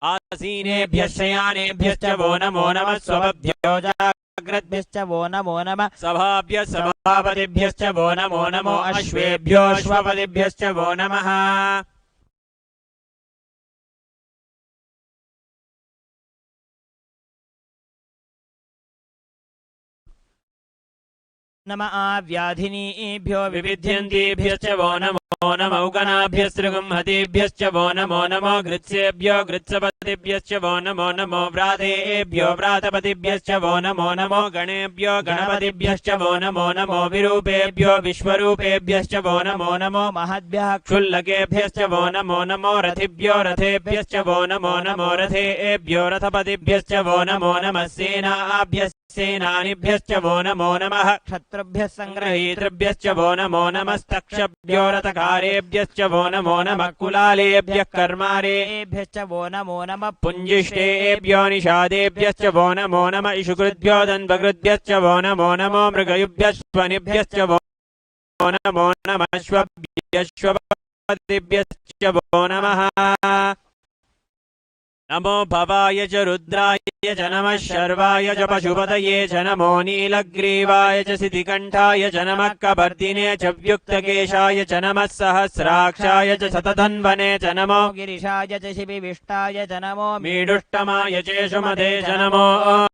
आसीनेभ्यः शयानेभ्यश्च वो नमो नमः स्वभ्यो जाग्रद्भ्यश्च वो नमो नमः सभाभ्यः सभापतिभ्यश्च वो नमो नमो अश्वेभ्यो अश्वपतिभ्यश्च वो नमः नम आव्याधिनीभ्यो विविध्यन्तीभ्यश्च वो नमो नमो गणाभ्यस्त्रिगुंहतीभ्यश्च वो नमो नमो घृत्सेभ्यो घृत्सपतिभ्यश्च वो नमो नमो व्रातेभ्यो व्रातपतिभ्यश्च वो नमो नमो गणेभ्यो गणपतिभ्यश्च वो नमो नमो विरूपेभ्यो विश्वरूपेभ्यश्च वो नमो नमो महद्भ्यः क्षुल्लकेभ्यश्च वो नमो नमो रथिभ्यो रथेभ्यश्च वो नमो नमो रथेभ्यो रथपतिभ्यश्च वो नमो नमः सेनाभ्यश्च सेनानिभ्यश्च वो नमो नमः क्षत्रुभ्यः संग्रहीतृभ्यश्च वो नमो नमस्तक्षभ्यो रथकारेभ्यश्च वो नमो नमः कुलालेभ्यः कर्मारेभ्यश्च वो नमो नमः पुञ्जिष्टेभ्यो निषादेभ्यश्च वो नमो नमः इषुकृद्भ्यो दन्वकृद्भ्यश्च वो नमो नमो मृगयुभ्यश्वनिभ्यश्च वो नमो नमः श्वभ्यश्वपतिभ्यश्च वो नमः नमो भवाय च रुद्राय च नमः शर्वाय च पशुपतये च नमो नीलग्रीवाय च सितिकण्ठाय च नमः कपर्दिने च व्युक्तकेशाय च नमः सहस्राक्षाय च शतधन्वने च नमो गिरिशाय च शिबिविष्टाय च नमो मीडुष्टमाय चेषुमते च नमो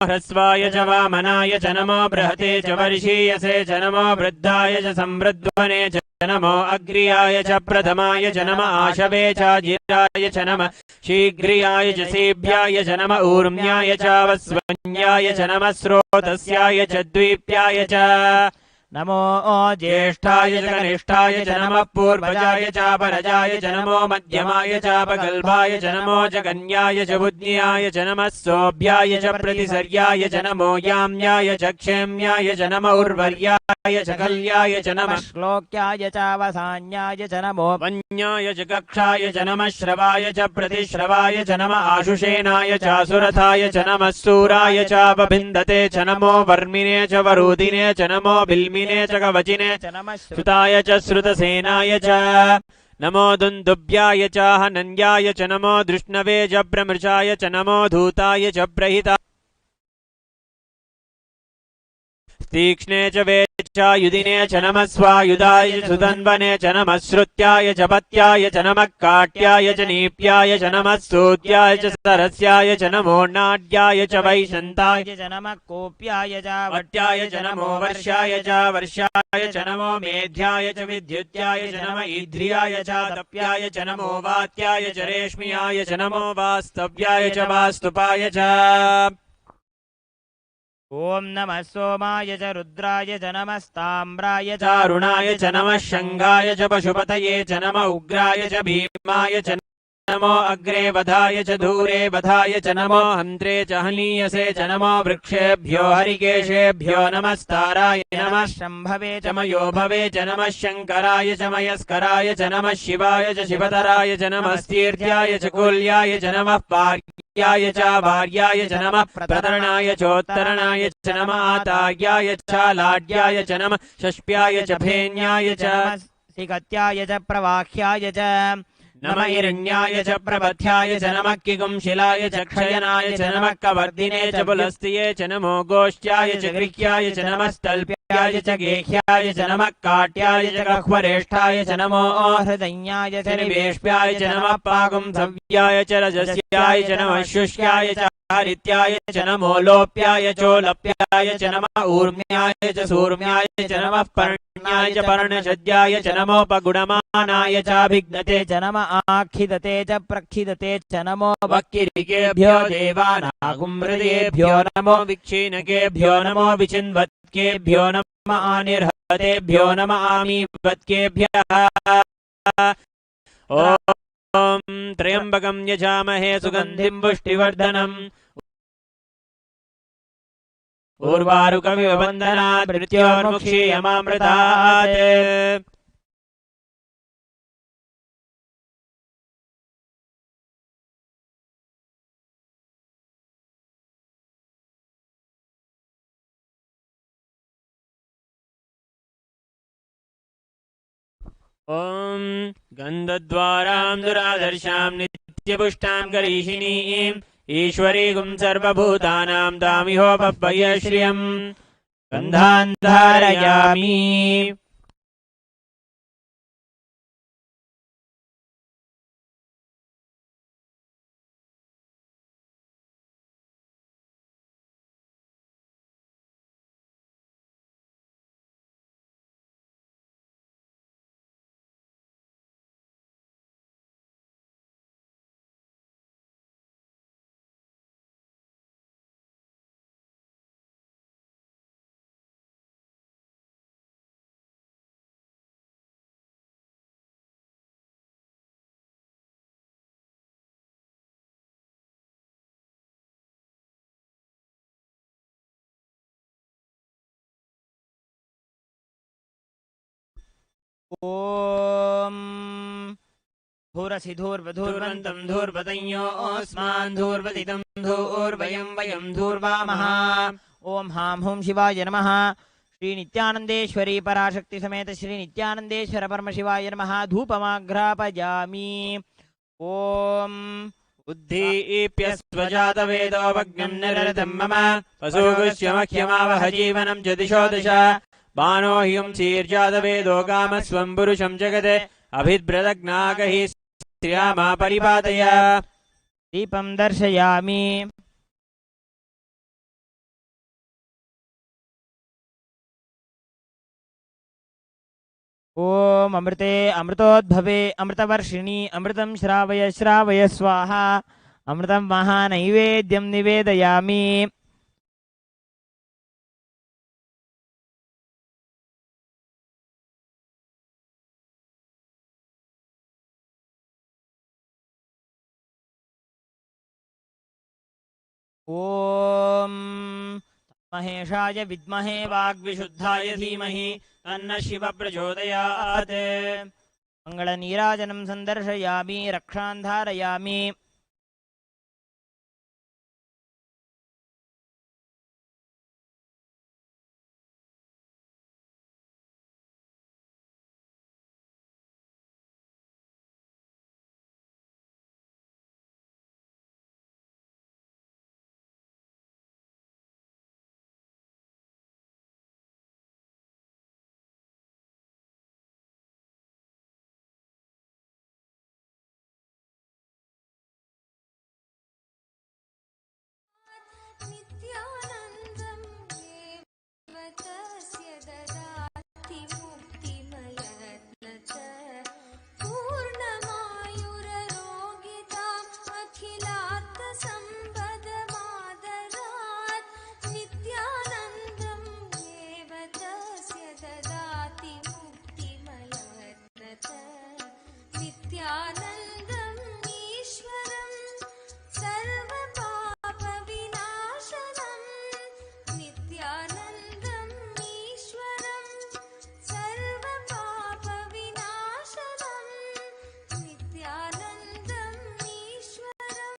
ह्रस्वाय च वामनाय च नमो बृहते च वर्षीयसे च नमो वृद्धाय च संवृध्वने च नमो अग्र्याय च प्रथमाय च नम आशवे च जिराय च नम शीघ्रियाय च सेभ्याय च नम ऊर्म्याय च वस्वन्याय च नम स्रोतस्याय च द्वीप्याय च नमो ज्येष्ठाय च कनिष्ठाय च नमः पूर्वजाय च परजाय च नमो मध्यमाय च पगल्भाय च नमो जगन्याय च बुद्ध्याय च नमः सोऽभ्याय च प्रतिसर्याय च नमो याम्याय च क्षेम्याय च नम उर्वर्याय च कल्याय च नमः श्लोक्याय च वसान्याय च नमो वन्याय च कक्षाय च नमः श्रवाय च प्रतिश्रवाय च नम आशुषेणाय चासुरथाय च नमः सूराय चापभिन्दते च नमो वर्मिने च वरूदिने च नमो बिल्मिने च कवचिने च नमः श्रुताय च श्रुतसेनाय च नमो दुन्दुभ्याय च हनन्याय च नमो दृष्णवे च प्रमृषाय च नमो धूताय च प्रहिता तीक्ष्णे च वेच्छायुधिने च नमः स्वायुधाय च सुधन्वने च नमः श्रुत्याय च पत्याय च नमः काट्याय च नीप्याय च नमः सूत्याय च सरस्याय च नमो नाड्याय च वैशन्ताय च नमः कोप्याय च वट्याय च नमो वर्षाय च वर्षाय च नमो मेध्याय च विद्युत्याय च नम ईध्रियाय च तप्याय च नमो वात्याय च रेश्म्याय च नमो वास्तव्याय च वास्तुपाय च ॐ नमः सोमाय च रुद्राय च नमस्ताम्राय च चारुणाय च नमः शङ्गाय च पशुपतये च नम उग्राय च भीमाय च नमो अग्रे वधाय च दूरे वधाय च नमो हन्त्रे च हनीयसे च नमो वृक्षेभ्यो हरिकेशेभ्यो नमस्ताराय नमः शम्भवे च मयो भवे च नमः शङ्कराय च मयस्कराय च नमः शिवाय च शिवतराय च नमस्तीर्थ्याय च कुल्याय च नमः पार्याय च भार्याय च नमः प्रतरणाय चोत्तरणाय च नमः आतार्याय च लाड्याय च नमः शष्प्याय च फेन्याय च सिकत्याय च प्रवाह्याय च नम हिरण्याय च प्रपथ्याय च नमः किगुंशिलाय च क्षयनाय च नमः कवर्दिने च पुलस्त्ये च नमो गोष्ट्याय च गृह्याय च नमस्तल्प्याय च गेह्याय च नमः काट्याय च गह्वरेष्ठाय च नमो हृदय्याय च च निवेश्याय च नमः पागुंसव्याय च रजस्याय च नमः शुष्याय च हरित्याय च नमो लोप्याय चोलप्याय च नमः ऊर्म्याय च सूर्म्याय च नमः पर्ण्याय च पर्णशद्याय च नमोपगुणमानाय चाभिघ्नते च नम आखिदते च प्रखिदते च नमो वक्किरिकेभ्यो देवानागुमृतेभ्यो नमो विक्षीणकेभ्यो नमो विचिन्वत्केभ्यो नम आनिर्हतेभ्यो नम आमीवत्केभ्यः ॐ त्र्यम्बकं यजामहे सुगन्धिं पुष्टिवर्धनम् उर्वारुकमिव वन्दनात् मृत्योर्मुक्षीयमामृतात् ॐ गन्धद्वारां दुरादर्शां नित्यपुष्टां करीषिणीम् ईश्वरीगुं सर्वभूतानां दामिहोपह्वय श्रियम् गन्धान् धारयामि ॐ धूरसि धूर्वधूर्वन्तं धूर्वतञ्योऽस्मान् धूर्वदितं धूर्वयं वयं धूर्वामः ॐ हां हुं शिवाय नमः श्री नित्यानंदेश्वरी पराशक्ति समेत श्री नित्यानंदेश्वर परमशिवाय नमः धूपमाघ्रापयामि ॐ उद्धीप्यस्वजातवेदोपज्ञं निरृतं मम पशुगुष्यमख्यमावह जीवनं च दिशो दश बाणो ह्युं शीर्जातवेदो कामस्वं पुरुषं जगते अभिद्रदग्नागहि श्रियामा परिपादय दीपं दर्शयामि ॐ अमृते अमृतोद्भवे अमृतवर्षिणि अमृतं श्रावय श्रावय स्वाहा अमृतं महानैवेद्यं निवेदयामि ॐ महेशाय विद्महे वाग्विशुद्धाय धीमहि तन्नः शिवः प्रचोदयात् मङ्गलनीराजनं सन्दर्शयामि रक्षान् धारयामि नित्यानन्दं एव तस्य ददाति मुक्तिमयत्नत पूर्णमायुररोगिताम् अखिलार्थसम्पदमादरात् नित्यानन्दं एव तस्य ददाति मुक्तिमयत्नत नित्यानन्दम् ईश्वरं सर्वपापविनाशनं नित्यानन्दम् ईश्वरं सर्वपापविनाशनं नित्यानन्दम् ईश्वरं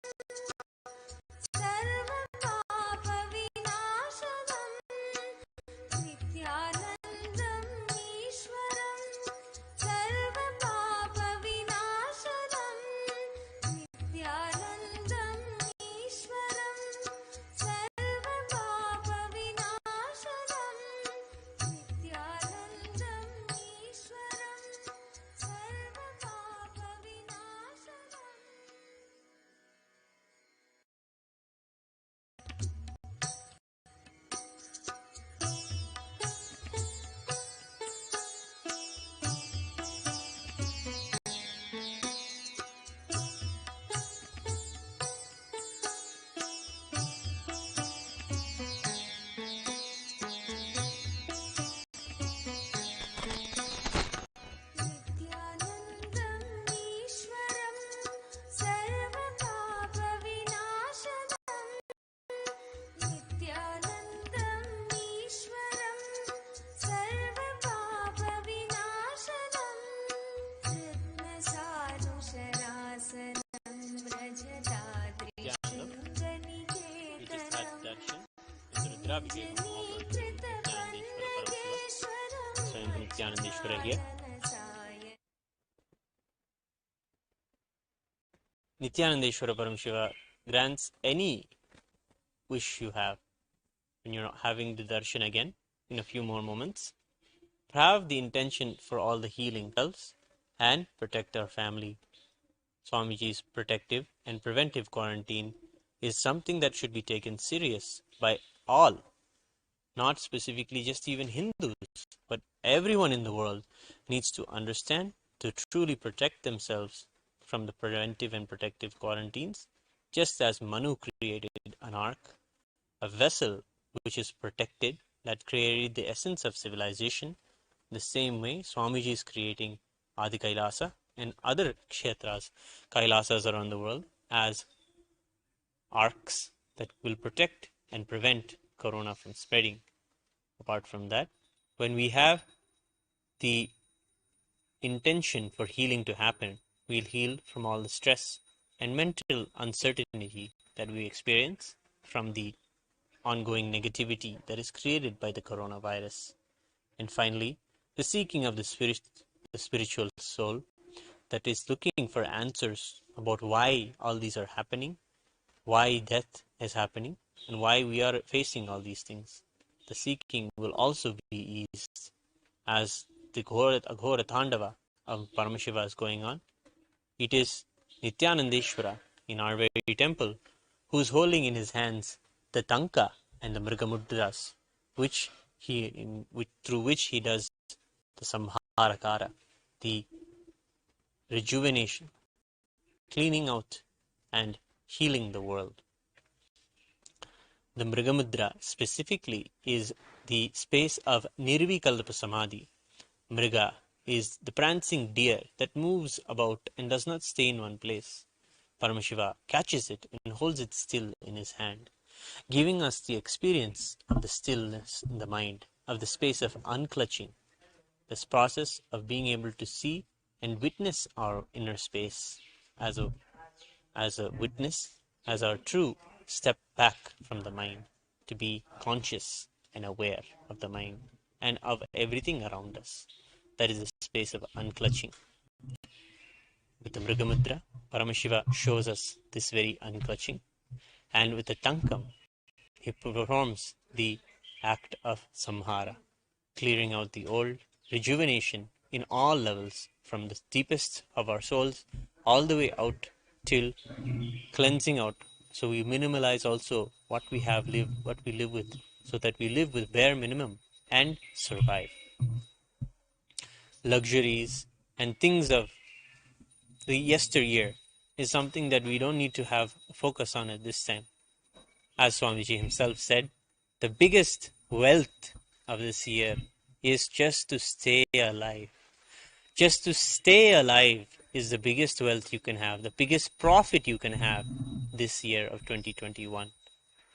सर्वपापविनाशनं नित्यानन्दम् ईश्वरं सर्वपापविनाशनं नित्यानन्दम् ईश्वरं सर्वपापविनाशनं नित्यानन्दम् ईश्वरं नित्यानन्दम् ईश्वरं सर्वपापविनाशनं नित्यानन्दम् ईश्वरं सर्वपापविनाशनं कृत्स्नसानुशरासनं We just had व्रजतादृशृङ्गनिकेतनं darshan with Rudrabhishekam offered to Nityanandeshwara Paramashiva. Swayam Nityanandeshwara here. Nityanandeshwara Paramashiva grants any wish you have when you're having the darshan again in a few more moments. Have the intention for all the healing selves and protect our family. Swamiji's protective and preventive quarantine is something that should be taken serious by all, not specifically just even Hindus, but everyone in the world needs to understand to truly protect themselves from the preventive and protective quarantines, just as Manu created an ark, a vessel which is protected, that created the essence of civilization. The same way Swamiji is creating Adi Kailasa and other kshetras, Kailasas around the world as arcs that will protect and prevent corona from spreading. Apart from that, when we have the intention for healing to happen, we'll heal from all the stress and mental uncertainty that we experience from the ongoing negativity that is created by the coronavirus. And finally, the seeking of the spiritual soul, that is looking for answers about why all these are happening, why death is happening, and why we are facing all these things. The seeking will also be eased as the Aghora Tandava of Paramashiva is going on. It is Nityanandeshwara in our very temple who is holding in his hands the Tanka and the Mrigamudras, through which he does the Samharakara, the rejuvenation, cleaning out and healing the world. The Mrigamudra specifically is the space of Nirvikalpa Samadhi. Mriga is the prancing deer that moves about and does not stay in one place. Paramashiva catches it and holds it still in his hand, giving us the experience of the stillness in the mind, of the space of unclutching, this process of being able to see and witness our inner space as a witness, as our true step back from the mind, to be conscious and aware of the mind and of everything around us. That is the space of unclutching. With the Mrigamudra, Paramashiva shows us this very unclutching, and with the Tankam, he performs the act of Samhara, clearing out the old, rejuvenation in all levels, from the deepest of our souls all the way out till cleansing out. So we minimalize also what we live with, so that we live with bare minimum and survive. Luxuries and things of the yesteryear is something that we don't need to have a focus on at this time. As Swamiji himself said, the biggest wealth of this year is just to stay alive. Just to stay alive is the biggest wealth you can have, the biggest profit you can have this year of 2021.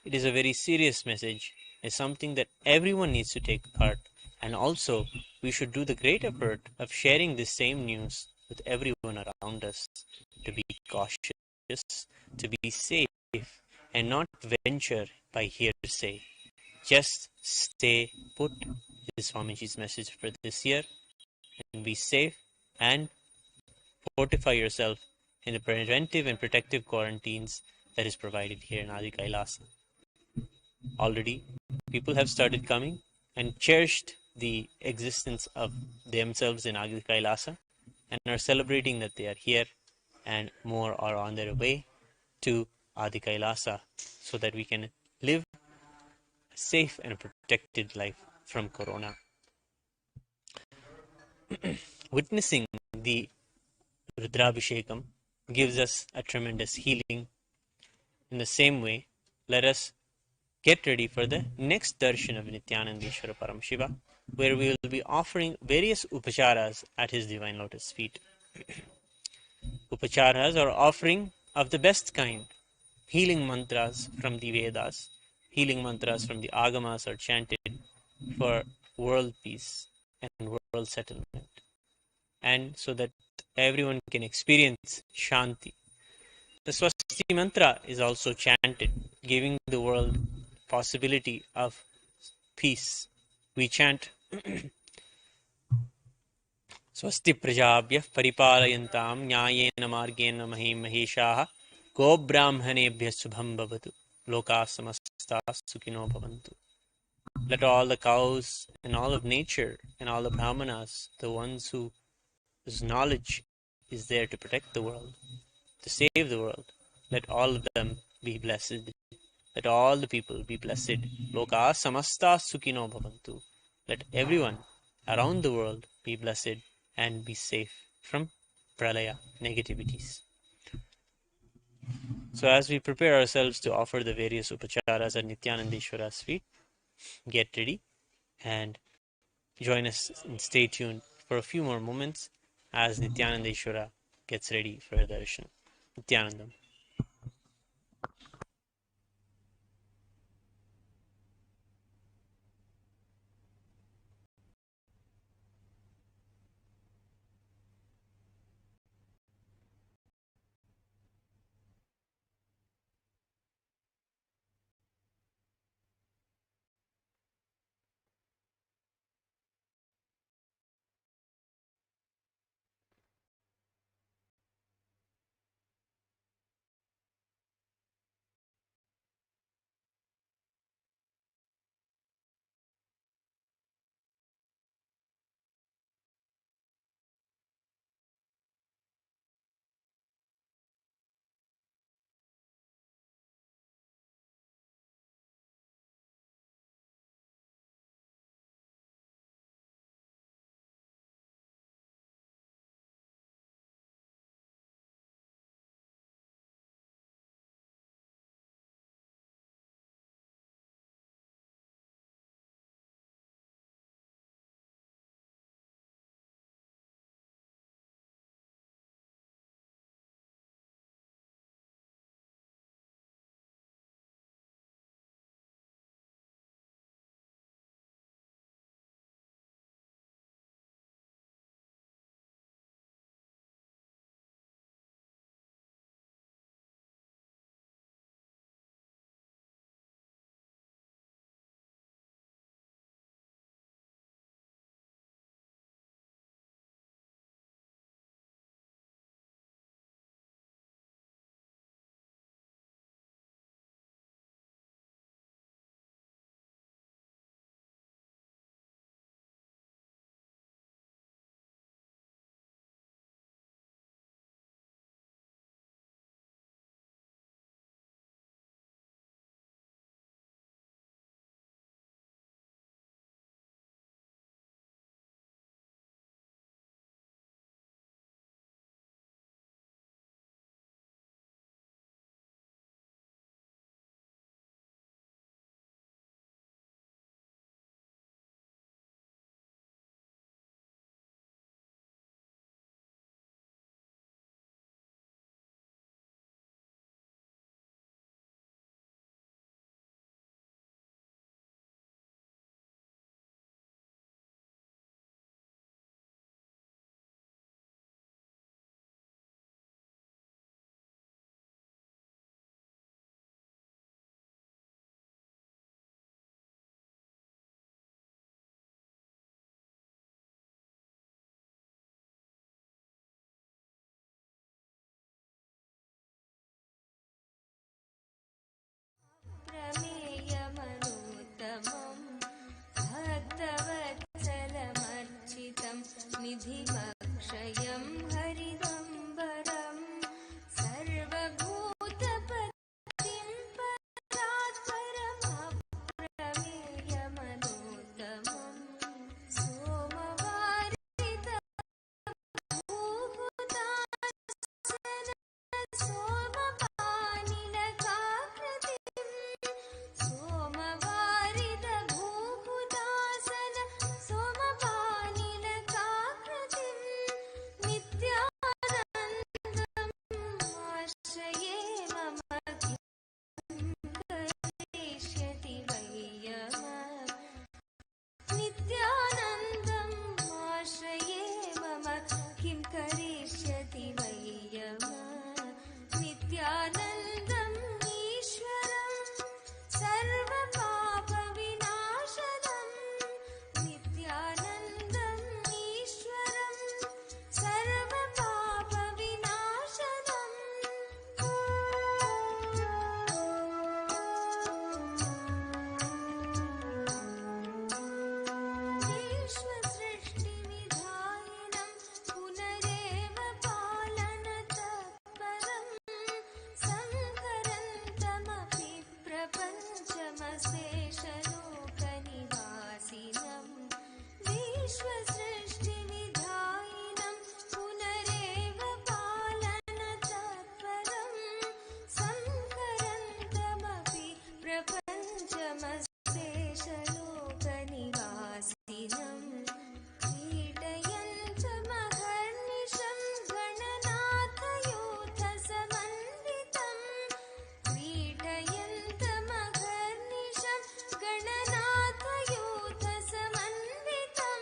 It is a very serious message. It's something that everyone needs to take part. And also, we should do the great effort of sharing this same news with everyone around us, to be cautious, to be safe, and not venture by hearsay. Just stay put is Swamiji's message for this year, and be safe and fortify yourself in the preventive and protective quarantines that is provided here in Adi Kailasa. Already, people have started coming and cherished the existence of themselves in Adi Kailasa and are celebrating that they are here, and more are on their way to Adi Kailasa so that we can live a safe and protected life from Corona. Witnessing the Rudrabhishekam gives us a tremendous healing. In the same way, let us get ready for the next darshan of Nityanandeshwara Paramashiva, where we will be offering various upacharas at his divine lotus feet. Upacharas are offering of the best kind. Healing mantras from the Vedas, healing mantras from the Agamas are chanted for world peace and world settlement, and so that everyone can experience Shanti. The Swasti mantra is also chanted, giving the world possibility of peace. We chant Swasti prajabhyah paripalayantam nyayena margena mahim maheshaha go brahmanebhyah subham bhavatu loka samasta sukhino bhavantu. Let all the cows and all of nature and all the brahmanas, the ones whose knowledge is there to protect the world, to save the world, let all of them be blessed. Let all the people be blessed. Loka samasta sukhino bhavantu. Let everyone around the world be blessed and be safe from pralaya negativities. So as we prepare ourselves to offer the various upacharas at Nityanandeshwara's feet, get ready and join us and stay tuned for a few more moments as Nityanandeshwara gets ready for the darshan. Nityanandam. निधिमक्षयं हरिदम्बरं सर्वभूतपतिं परात्परमप्रमेयमनोत्तमं सोमवारितभूहुदासन सोमपानिलकाकृतिं नित्यानन्दमाश्रये मम किं करिष्यति वै नित्यानन्दम् आश्रये मम किं करिष्यति वै नित्यानन्दम् ईश्वरं सर्वपापविनाशनम् नित्यानन्दम् ईश्वरं विश्वसृष्टिविधायिनं पुनरेव पालनतत्परं संहरन्तमपि प्रपञ्चमशेषलोकनिवासिनं विश्वसृष्टिविधायिनं पुनरेव पालनतत्परं संहरन्तमपि प्रपञ्चमशेषलोकनिवासिनं क्रीडयन्तमहर्निशं गणनाथयूथसमन्वितं क्रीडयन्तमहर्निशं गणनाथयूथसमन्वितं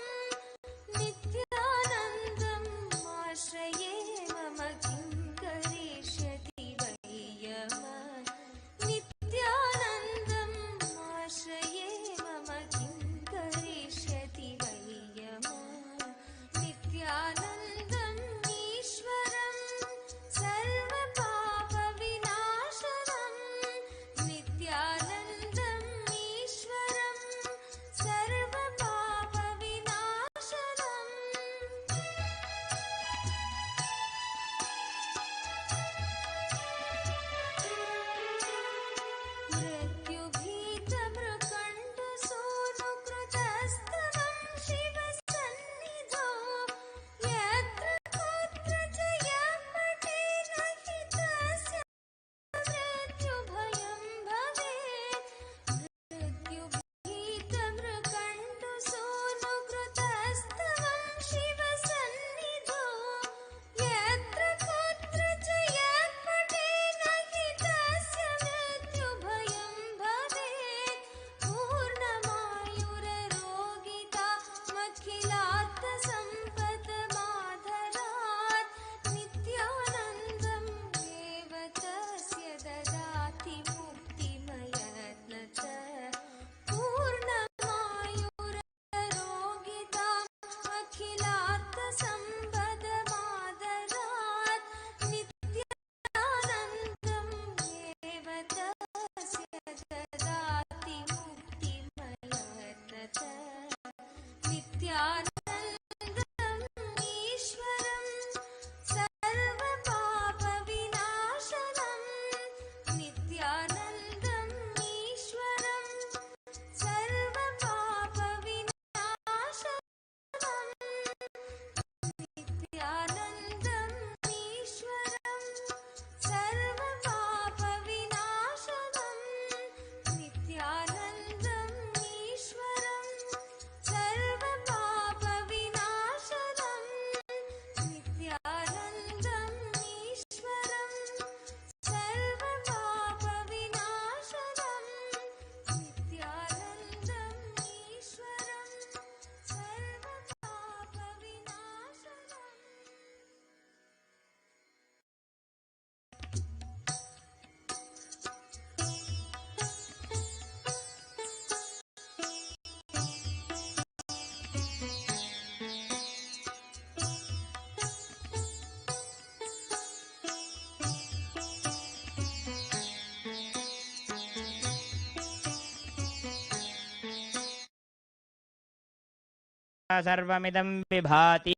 सर्वमिदं विभाति।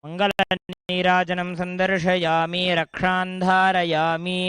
मङ्गलनीराजनं सन्दर्शयामि, रक्षान् धारयामि।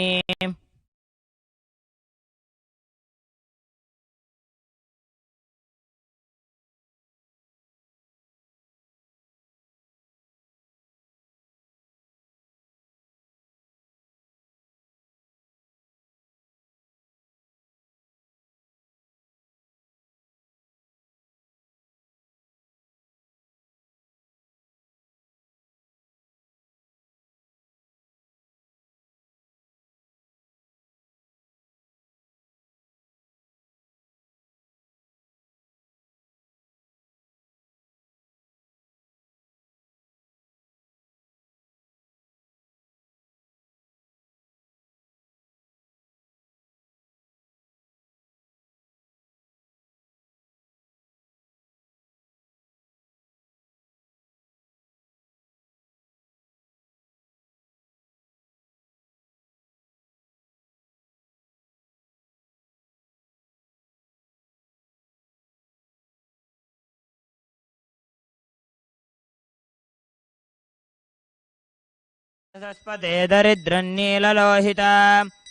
सरस्वते दरिद्रन्नीललोहिता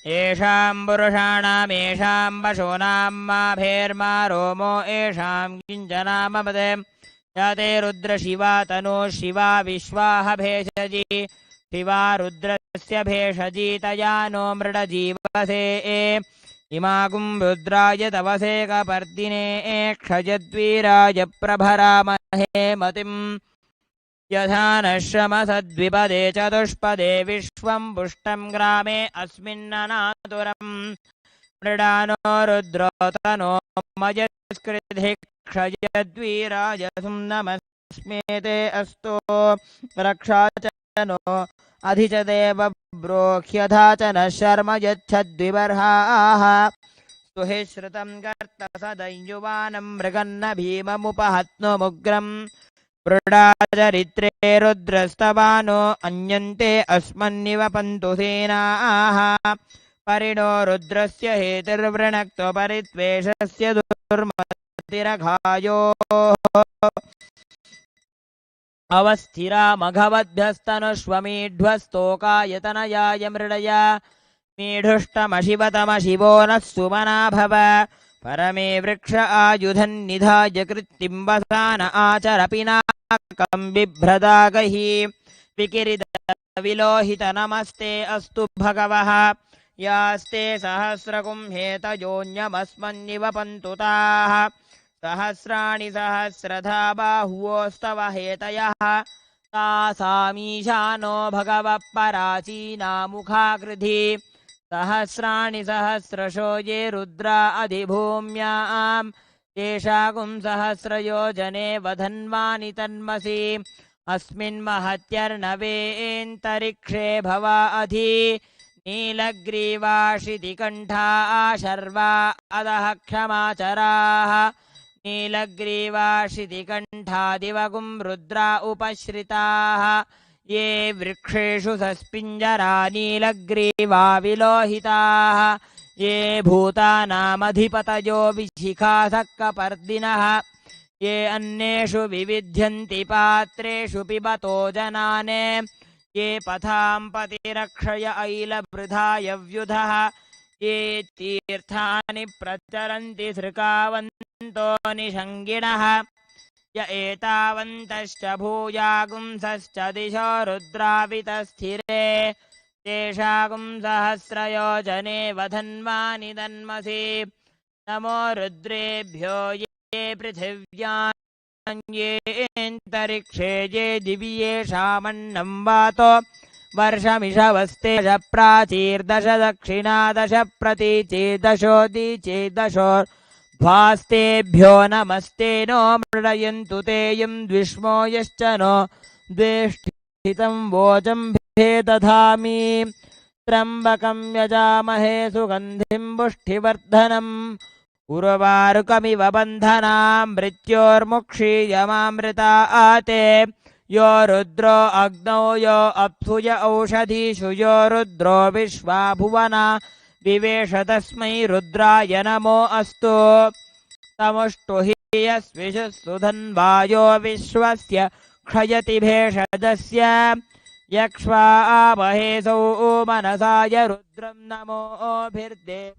येषां पुरुषाणामेषां पशूनां माभेर्मा रोमो येषां किञ्चनामपदे याते रुद्रशिवा तनुः शिवा विश्वाह भेषजी शिवा रुद्रस्य भेषजी तया नो मृडजीवसे इमागुं रुद्राय तवसे कपर्दिने क्षयद्वीराय प्रभरामहे मतिम् यथा नश्रमसद्विपदे चतुष्पदे विश्वं पुष्टं ग्रामे अस्मिन्ननातुरम् मृडानो रुद्रोतनो मयस्कृधि क्षयद्वीराय नमस्मेते अस्तु रक्षा च नो अधि च देव ब्रोह्यथा च न शर्म यच्छद्विबर्हाः स्तुहि श्रुतं कर्त सदयुवानं मृगन्न भीममुपहत्नुमुग्रम् वृडाचरित्रे रुद्रस्तवानो अन्यन्ते अस्मन्निव पन्तु सेनाः परिणो रुद्रस्य हेतिर्वृणक्तो परित्वेषस्य दुर्मतिरघायोः अवस्थिरा मघवद्भ्यस्तनुष्वमीढ्वस्तोकायतनयाय मृडया मीढुष्टमशिवतमशिवो नः सुमना भव परमे वृक्ष आयुधन्निधाय कृत्तिं वसान आचरपिनाकं बिभ्रदागैः विकिरितविलोहित नमस्ते अस्तु भगवः यास्ते सहस्रकुंहेतयोऽन्यमस्मन्निव पन्तु ताः सहस्राणि सहस्रधा बाहुवोस्तव हेतयः तासामीशानो भगवः पराचीनामुखाकृधि सहस्राणि सहस्रशो ये रुद्रा अधिभूम्यां तेषाकुं सहस्रयोजने वधन्वानि तन्मसि अस्मिन् महत्यर्णवेऽन्तरिक्षे भवा अधि नीलग्रीवाशितिकण्ठा शर्वा अधः क्षमाचराः नीलग्रीवाशितिकण्ठा दिवगुं रुद्रा उपश्रिताः ये वृक्षेषु सस्पिञ्जरा नीलग्रीवा विलोहिताः ये भूतानामधिपतयो विशिखासक्कपर्दिनः ये अन्येषु विविध्यन्ति पात्रेषु पिबतो जनाने ये पथां पतिरक्षय ऐलवृधाय व्युधः ये तीर्थानि प्रचरन्ति सृकावन्तो निषङ्गिणः य एतावन्तश्च भूयागुंसश्च दिशो रुद्रावितस्थिरे तेषागुं सहस्रयोजने वधन्वानि तन्मसि नमो रुद्रेभ्यो ये पृथिव्यां येऽन्तरिक्षे ये दिवि येषामन्नं वातो वर्षमिषवस्ते दश प्राचीर्दश दक्षिणादश प्रतीचेदशोदीचेदशो ध्वास्तेभ्यो नमस्ते नो मृडयन्तु ते यं द्विष्मो यश्च नो द्वेष्टितं वोचं भेदधामि त्र्यम्बकं यजामहे सुगन्धिं पुष्टिवर्धनम् उर्वारुकमिव बन्धनां मृत्योर्मुक्षीयमामृता आते यो रुद्रो अग्नौ यो अप्सु य औषधीषु यो रुद्रो विश्वा भुवना विवेश तस्मै रुद्राय नमो अस्तु तमुष्टुहि यस्विषु सुधन्वायो विश्वस्य क्षयति भेषजस्य यक्ष्वामहेसौ मनसाय रुद्रं नमोभिर्देव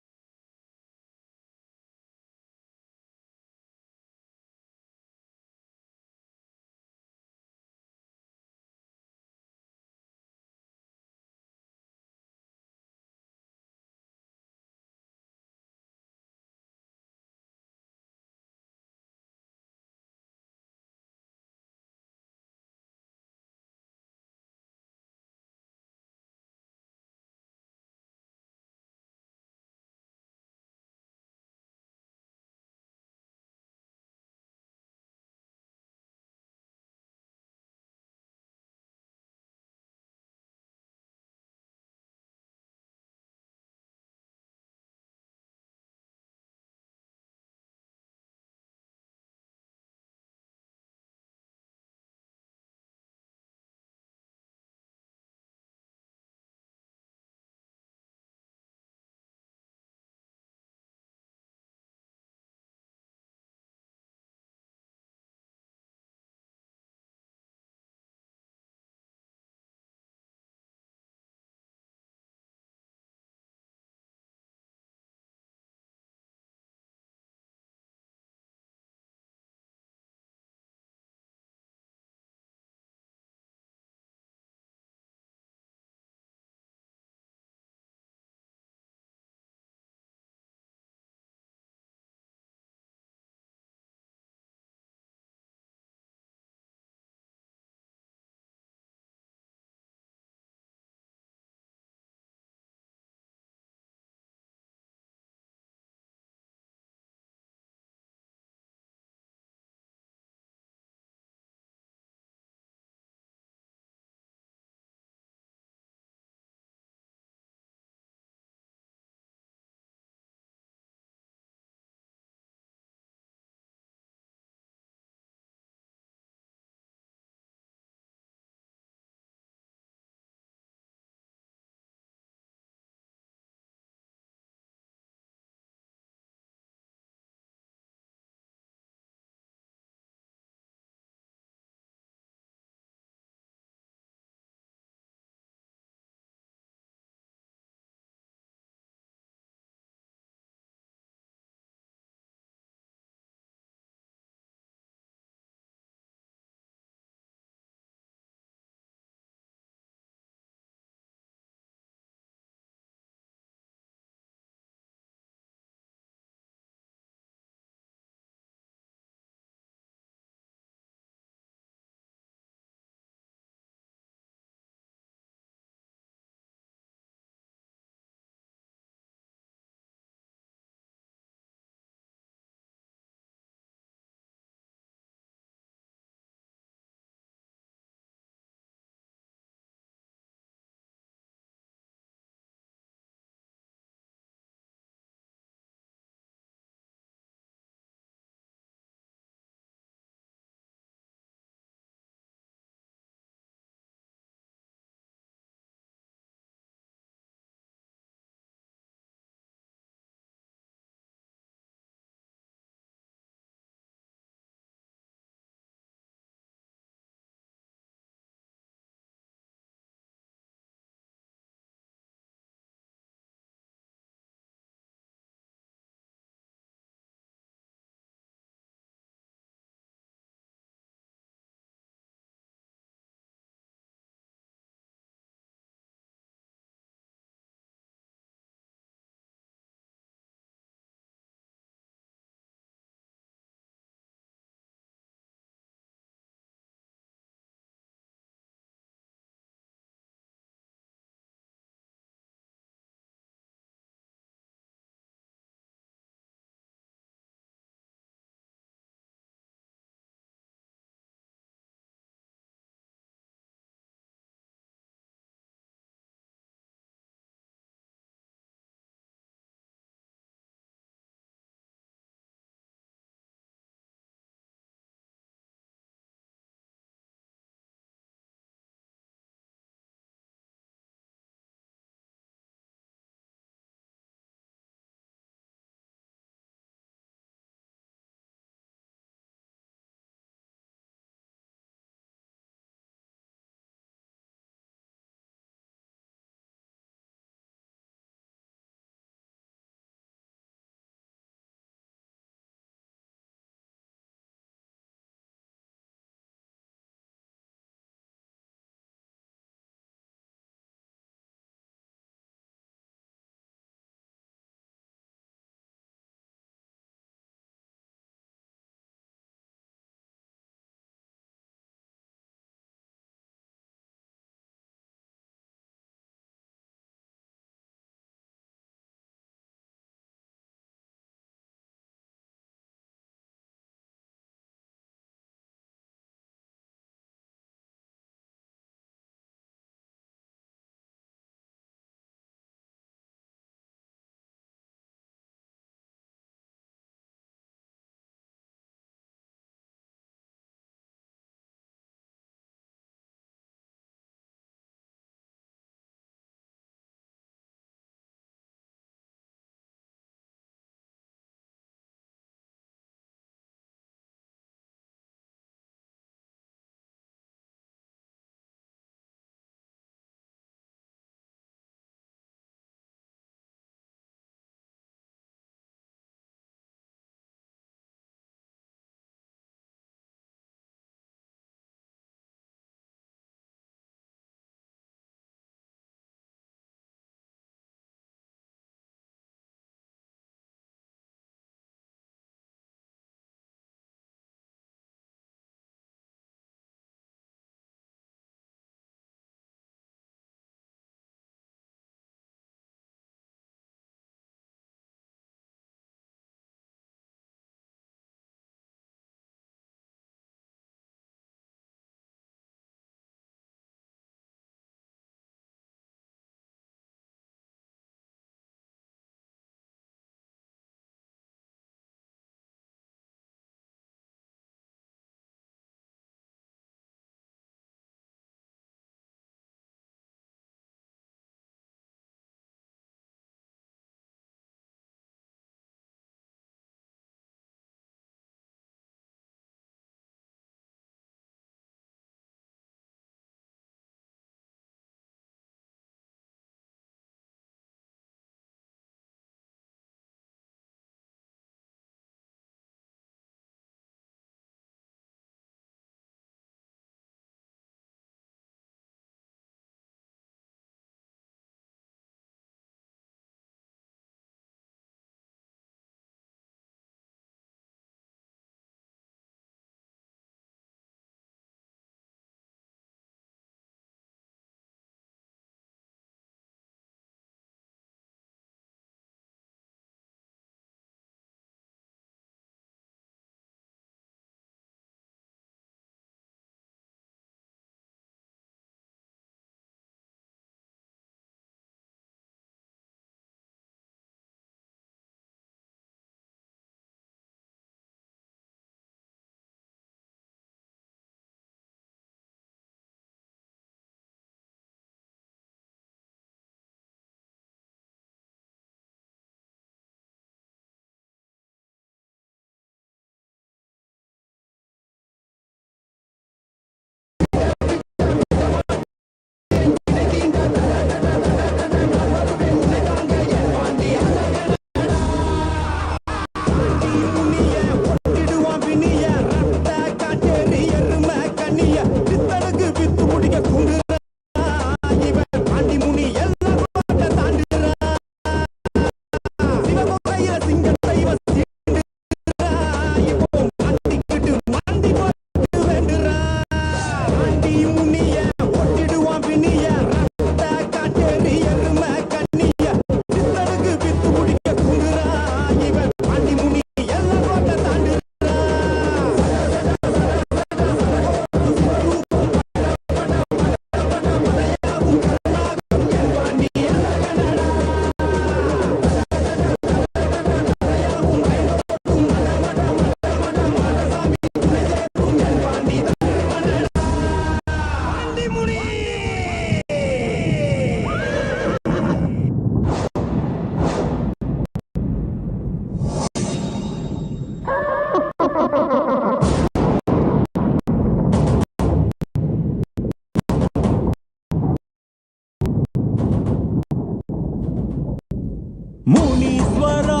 முனீஸ்வரா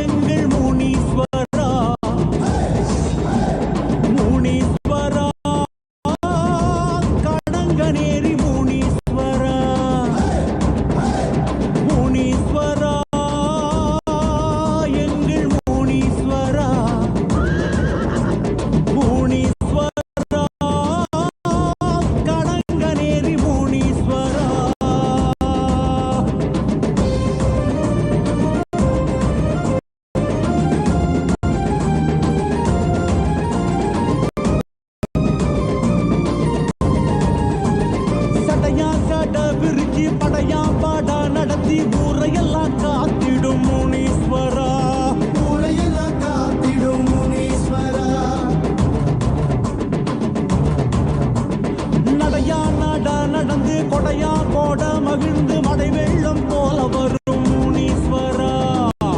எங்கள் முனீஸ்வரா முனீஸ்வரா கடங்கநேரி முனீஸ்வரா முனீஸ்வரா எங்கள் முனீஸ்வரா முனீஸ்வரா கடங்கநேரி முனீஸ்வரா சடையா சட விரிச்சி படையா பாடா நடத்தி ஊரையெல்லாம் காத்திடும் முனீஸ்வரா ஊரையெல்லாம் காத்திடும் முனீஸ்வரா நடையா நாடா நடந்து கொடையா கோட மகிழ்ந்து மடை வெள்ளம் போல வரும் முனீஸ்வரா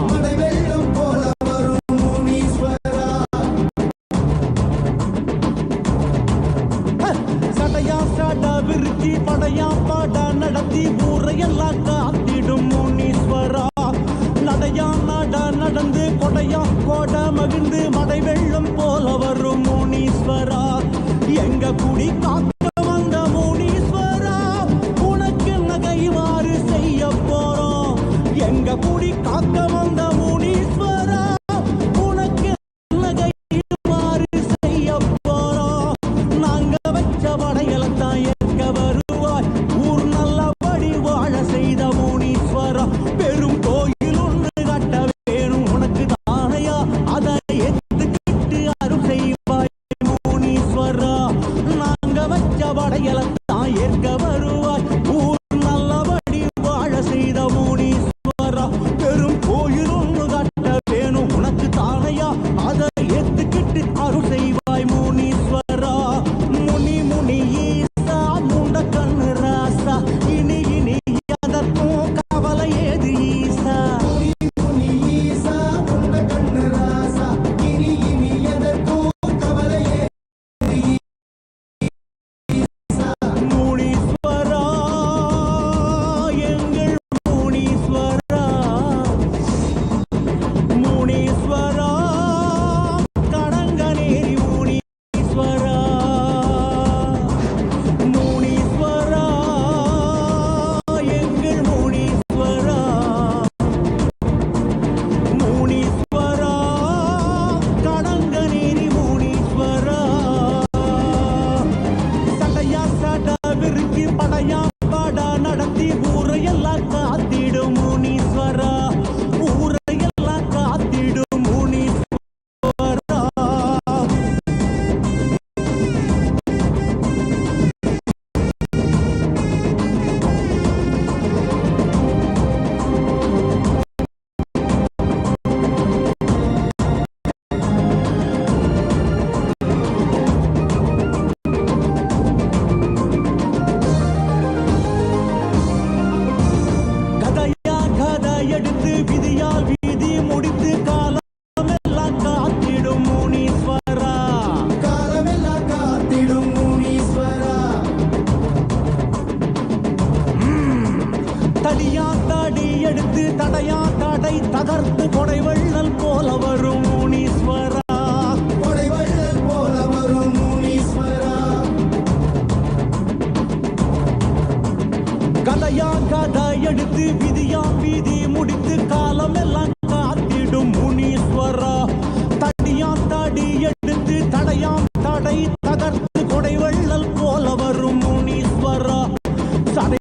மடை வெள்ளம் போல வரும் முனீஸ்வரா சடையா சாடா விரிச்சி படையா பாடா நடத்தி ஊரையெல்லாம் காத்திடும் முனீஸ்வரா நடையா நாடா நடந்து கொடையா கோட மகிழ்ந்து மடை வெள்ளம் போல வரும் முனீஸ்வரா எங்க குடி காக்க வந்த முனீஸ்வரா உனக்கு நகைவாறு செய்ய போறோம் எங்க குடி காக்க வந்த முனீஸ்வரா உனக்கு நகைவாறு செய்ய போறோம் நாங்க வச்ச படையலத்தான் எங்க வருவாய் ஊர் நல்லபடி வாழ செய்த முனீஸ்வரா பெரும் கோயில் ஒன்று கட்ட வேணும் உனக்கு தானையா அதை எத்துக்கிட்டு அருள் செய்வாய் முனீஸ்வரா நாங்க வச்ச படையலத்தான் ஏற்க வருவாய் ஊர் நல்லபடி வாழ செய்த முனீஸ்வரா பெரும் கோயில் ஒன்று கட்ட வேணும் உனக்கு தானையா அதை எத்துக்கிட்டு அருள் செய்வாய் முனீஸ்வரா முனி முனி ஈசா முண்ட கண்ணு ராசா இனி இனி அதற்கும் கவலை ஏது ஈசா முனி ஈசா முண்ட கண்ணு ராசா இனி இனி எதற்கும் கவலை ஏது ஈசா முனீஸ்வரா எங்கள் முனீஸ்வரா முனீஸ்வரா கடங்கநேரி முனீஸ்வரா முனீஸ்வரா எங்கள் முனீஸ்வரா முனீஸ்வரா கடங்கநேரி முனீஸ்வரா சடையா சட விரிச்சி படையா பாடா நடத்தி ஊரையெல்லாம் காத்திடும் முனீஸ்வரா ஊரையெல்லாம் காத்திடும் முனீஸ்வரா கதையா கதை எடுத்து விதியால் வீதி முடித்து காலமெல்லாம் காத்திடும் முனீஸ்வரா காலமெல்லாம் காத்திடும் முனீஸ்வரா தடியா தாடி எடுத்து தடையா தடை தகர்த்து கொடை வள்ளல் போல வரும் முனீஸ்வரா கொடை வள்ளல் போல வரும் முனீஸ்வரா கதையா கதை எடுத்து விதியா வீதி முடித்து காலமெல்லாம் காத்திடும் முனீஸ்வரா தடியா தாடி எடுத்து தடையாம் தடை தகர்த்து கொடை வள்ளல் போல வரும் முனீஸ்வரா சடை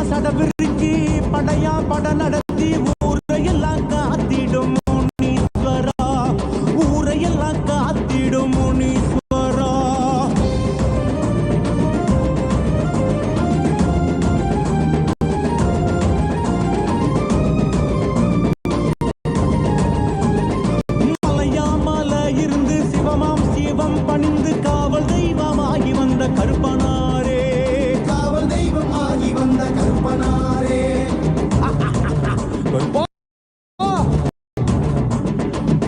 சடவிருக்கி படையா பட நடத்தி ஊரையெல்லாம் காத்திடும் முனீஸ்வரா, ஊரையெல்லாம் காத்திடும் முனீஸ்வரா. மலையாமல இருந்து சிவமாம் சிவம் பணிந்து காவல் தெய்வமாகி வந்த கருப்பனாரே, காவல் தெய்வம் ஆகி வந்த கருப்பனாரே.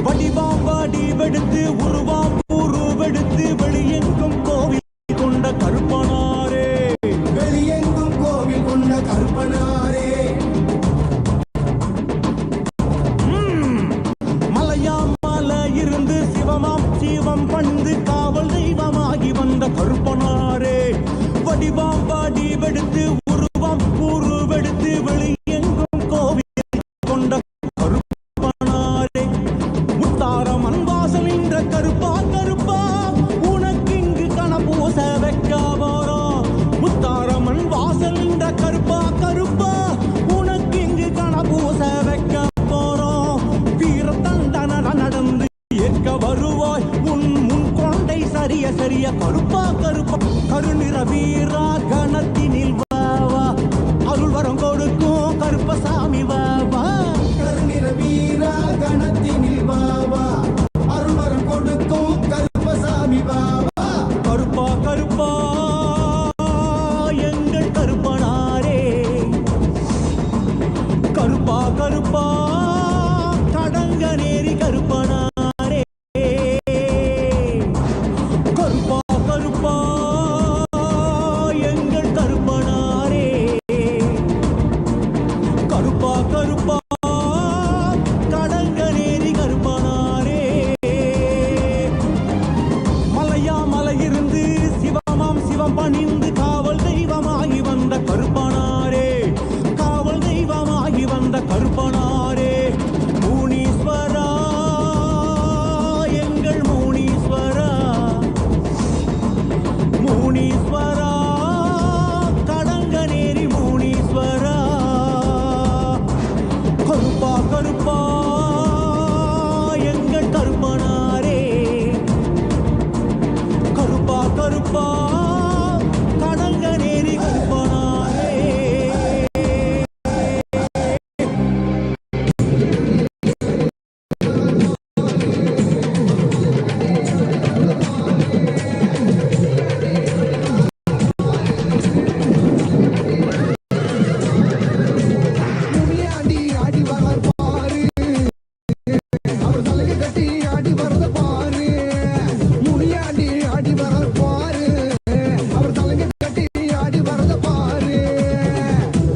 வடிவாம் வாடி வெடுத்து உருவாம் உருவெடுத்து வெளியெங்கும் கோவில் கொண்ட கருப்பனாரே, வெளியெங்கும் கோவில் கொண்ட கருப்பனாரே. மலையாமல இருந்து சிவமாம் சிவம் பணிந்து காவல் தெய்வமாகி வந்த கருப்பனாரே, வடிவாம் வாடி வெடுத்து உருவாம் உருவெடுத்து வெளியெங்கும் கோவில் கொண்ட கருப்பனாரே. முத்தாரமன் வாசல் என்ற கருப்பா கருப்பா உனக்கு இங்கு கணபூச வைக்க போறோம். முத்தாரமன் வாசல் என்ற கருப்பா கருப்பா உனக்கு இங்கு கணபூச வைக்க போறோம். வீர தண்டன நடந்து ஏற்க வருவாய் உன் முன் கொண்டை சரிய சரிய கருப்பா கருப்பா. கருநிற வீரா கணத்தினில் வாவா, அருள் வரம் கொடுக்கும் கருப்பசாமி வாவா. கருநிற வீரா கணத்தினில் வாவா, அருள் வரம் கொடுக்கும் கருப்பசாமி வாவா. கருப்பா கருப்பா எங்கள் கருப்பனாரே, கருப்பா கருப்பா கடங்க நேரி கருப்பனாரே. கருப்பா கருப்பா எங்கள் கருப்பனாரே, கருப்பா கருப்பா கடங்க நேரி கருப்பனாரே. மலையாமலை இருந்து சிவமாம் சிவம் பணிந்து காவல் தெய்வமாகி வந்த கருப்பனாரே, காவல் தெய்வமாகி வந்த கருப்பனாரே. முனீஸ்வரா எங்கள் முனீஸ்வரா, முனீஸ்வரா கடங்க நேரி முனீஸ்வரா. கருப்பா கருப்பா எங்கள் கருப்பனாரே, கருப்பா கருப்பா கடங்க நேரி கருப்பனாரே. முனியாண்டி ஆடி வரார் பாரு, அவர் தலையை கட்டி ஆடி வரத பாரு. முனியாண்டி ஆடி வரார் பாரு, அவர் தலையை கட்டி ஆடி வரத பாரு.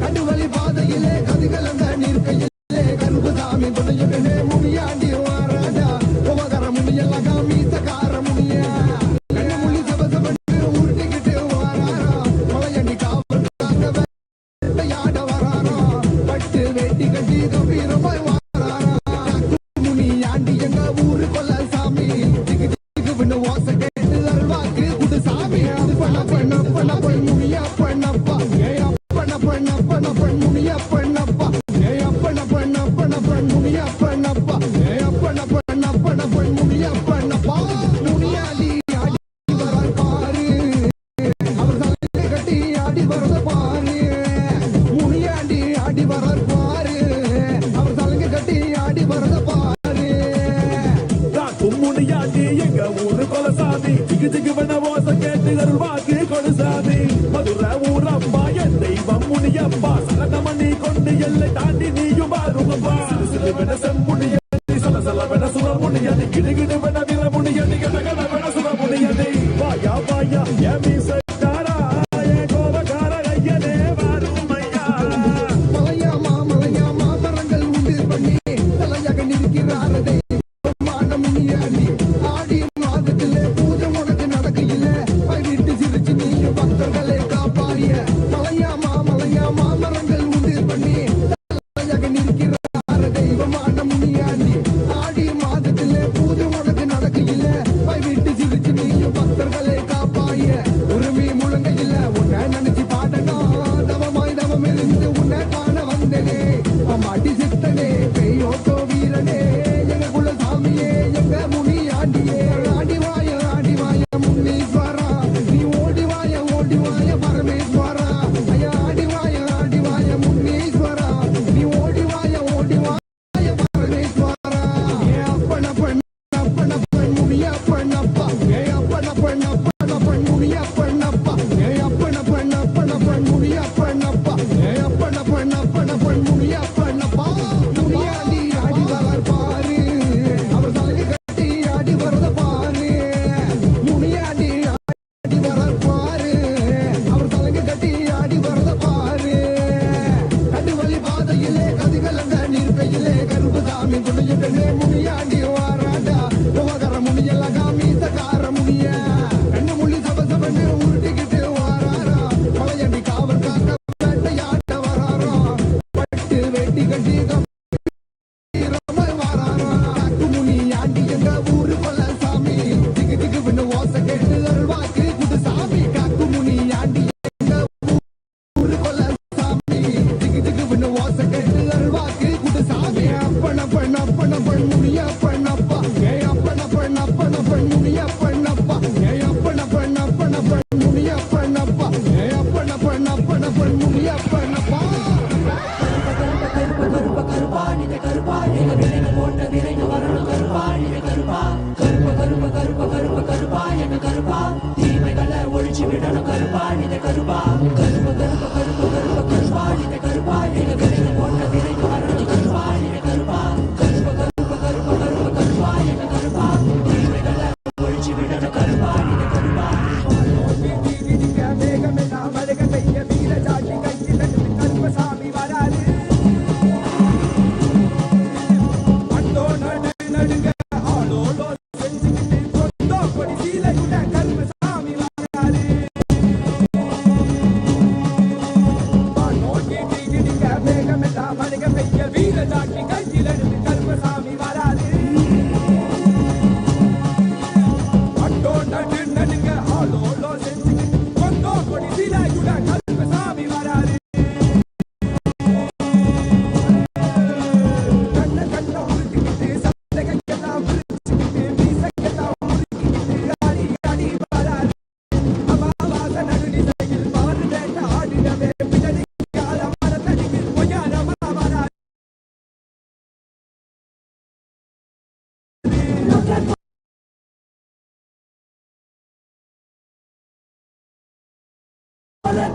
கண்டுவலி பாதையிலே கதிகலந்த நிற்கையிலே கருப்புசாமி துணையுடனே முனியாண்டி வாராடா. உபகர முனியெல்லாம் காமீசக்கார முனியா, கண்ணு முள்ளி சபசபட்டு உருட்டிக்கிட்டு வாராரா. மலையண்டி காவல் தாங்க வேட்டையாட வராரா, பட்டு வேட்டி கட்டி கம்பீரமாய் வாராரா. முனியாண்டி எங்க ஊரு கொல்ல சாமி, திக்கு திக்குன்னு ஓசை கேட்டு அல்வாக்கு குடு சாமி. பண்ண பண்ண பண்ண பண்ண முனியா பண்ணப்பா, ஏ பண்ண பண்ண பண்ண பண்ண முனியா பண்ணப்பா, ஏ பண்ண பண்ண பண்ண பண்ண முனியா பண்ணப்பா, ஏ பண்ண பண்ண பண்ண பண்ண முனியா பண்ணப்பா. முனியாண்டி ஆடி வரார் பாரு, அவர் தலையை கட்டி ஆடி வரத பாரு. முனியாண்டி ஆடி வரார் பாரு, அவர் தலையை கட்டி ஆடி வரத பாரு. முனியாண்டி எங்க ஊரு கொலசாமி, திக்கு திக்கு பண்ண ஓசை கேட்டு அருள்வாக்கு கொடுசாமி. மதுரை ஊரப்பா என் தெய்வம் முனியப்பா, சலனமணி கொண்டு எல்லை தாண்டி நீயும் பாருங்கப்பா. சிறு சிறு வென செம்முனியடி, சல சல வென சுரமுனியடி, கிடுகிடு வென விரமுனியடி, கட கட வென சுரமுனியடி. வாயா வாயா ஏமி சட்டாரா, ஏ கோபக்கார ஐயனே வாருமையா. மலையாமா மலையாமா மரங்கள் உண்டு பண்ணி தலையாக நிற்கிறார் தெய்வமான முனியாண்டி. ஆடி மாதத்திலே பூஜை உனக்கு நடக்கையில பகிட்டு சிரிச்சு நீயும் பக்தர்களை காப்பாரிய. மலையாமா மலையாமா மரங்கள் உண்டு பண்ணி தலையாக நிற்கிறார்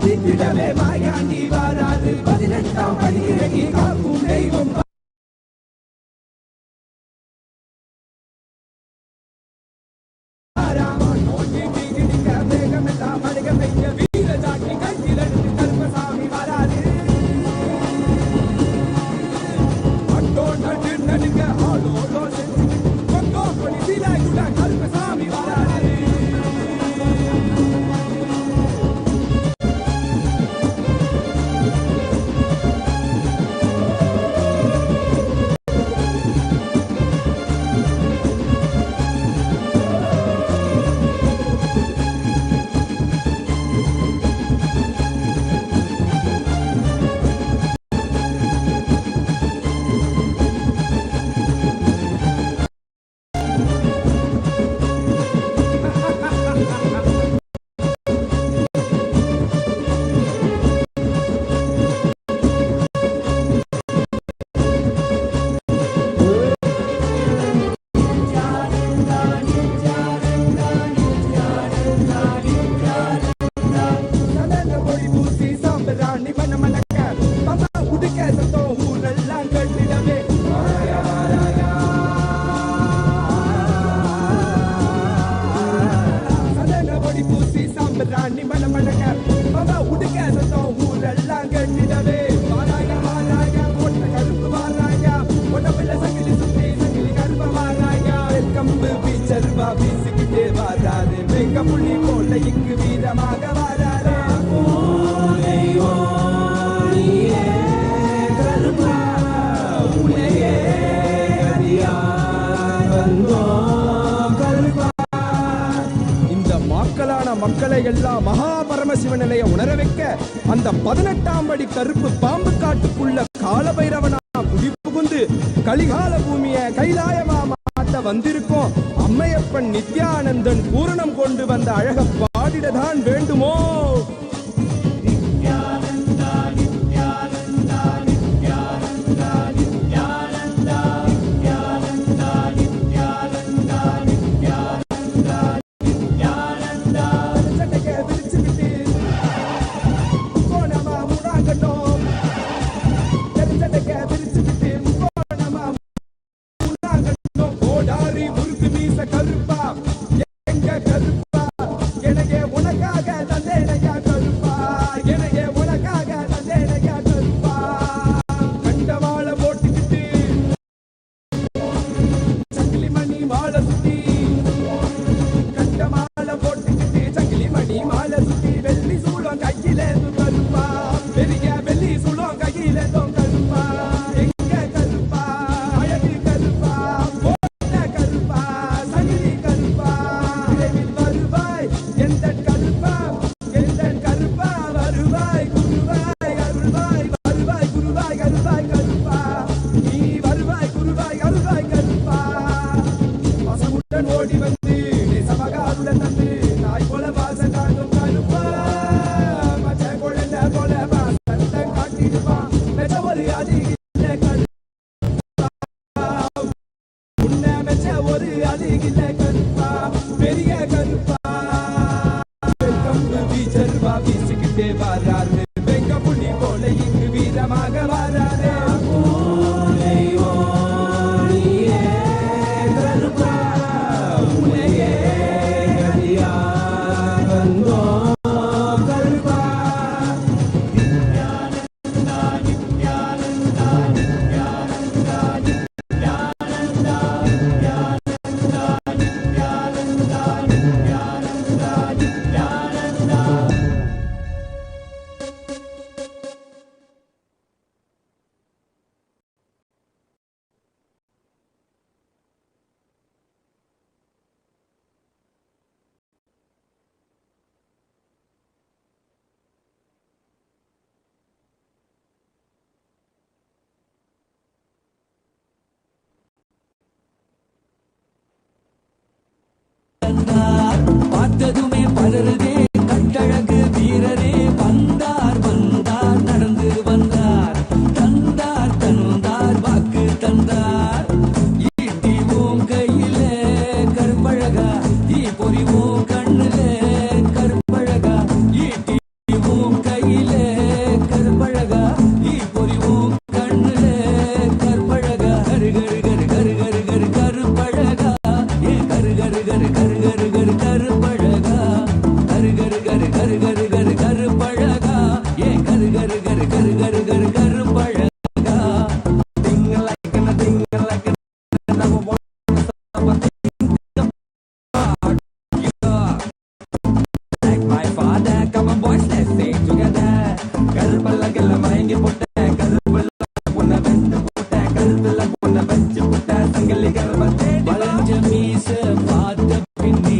திட்டிடவே மாயாண்டி வாராது 18ஆம் படி இறங்கி காக்கும் தெய்வம் மக்களை எல்லாம் மகாபரமசிவ நிலைய உணர வைக்க அந்த 18ஆம் படி கருப்பு பாம்பு காட்டுக்குள்ள காலபைரவனா குடி புகுந்து கலிகால பூமியை கைலாயமா மாத்த வந்திருக்கோம். அம்மையப்பன் நித்யானந்தன் பூரணம் கொண்டு வந்த அழக பாடிடதான் வேண்டுமோ? பெரிய கருப்பா, வெல்கம் டு தி ஜர்வா. கொண்டே வாராரு வெங்க புலி போல இங்கு வீரமாக வாராரு பார்த்ததுமே பலருதே கட்டழகு வீரரே வந்தார் வந்தார் நடந்து வந்தார் தந்தார் தந்தார் வாக்கு தந்தார் ஈட்டிவோம் கையிலே கருப்பழகா ஈ பொறிவோம் கண்ணிலே கருப்பழகா ஈட்டிவோம் கையிலே கருப்பழகா ஈ பொறிவோம் கண்ணிலே கருப்பழகா கரு கரு கரு கரு கரு கரு கருப்பழகா ஏ கரு கரு கரு கரு கரு கரு கருப்பழகா கரு கரு கரு கரு கரு கரு கருப்பழகா ஏ கரு கரு கரு கரு கரு கரு கருப்பழகா திங்களக்கன திங்களக்கன நம்ம like my father come on boys let's sing together கருப்பழகல மயங்கி போட்ட கருப்பழ பொண்ண வெந்து போட்ட கருப்பழ பொண்ண வெச்சு போட்ட சங்கிலி கருப்பத்தே வளைஞ்ச மீச பார்த்த பின்னி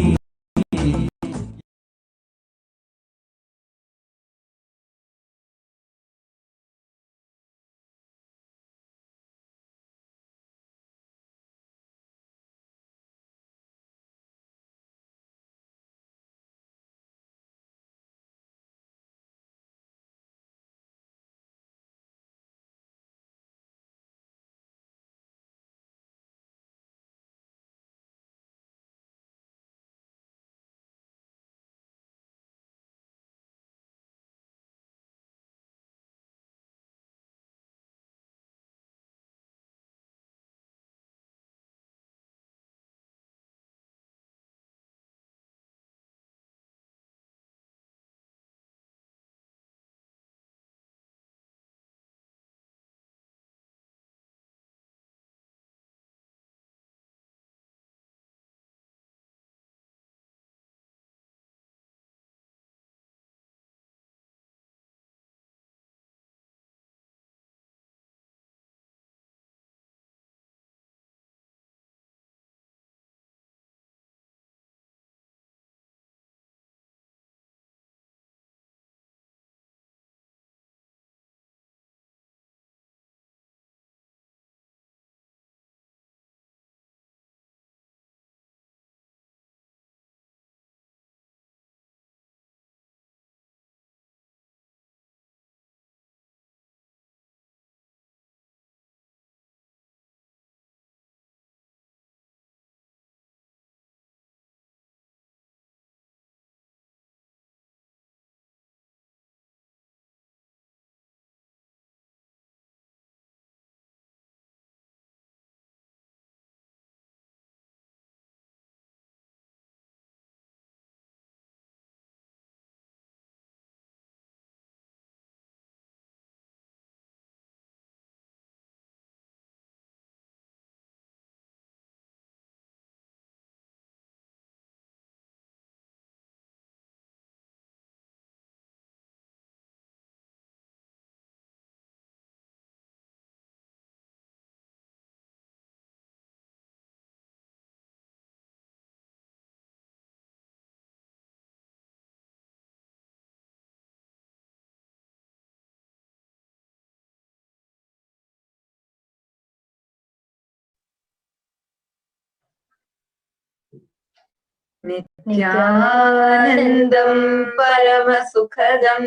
नित्यानन्दं परमसुखदं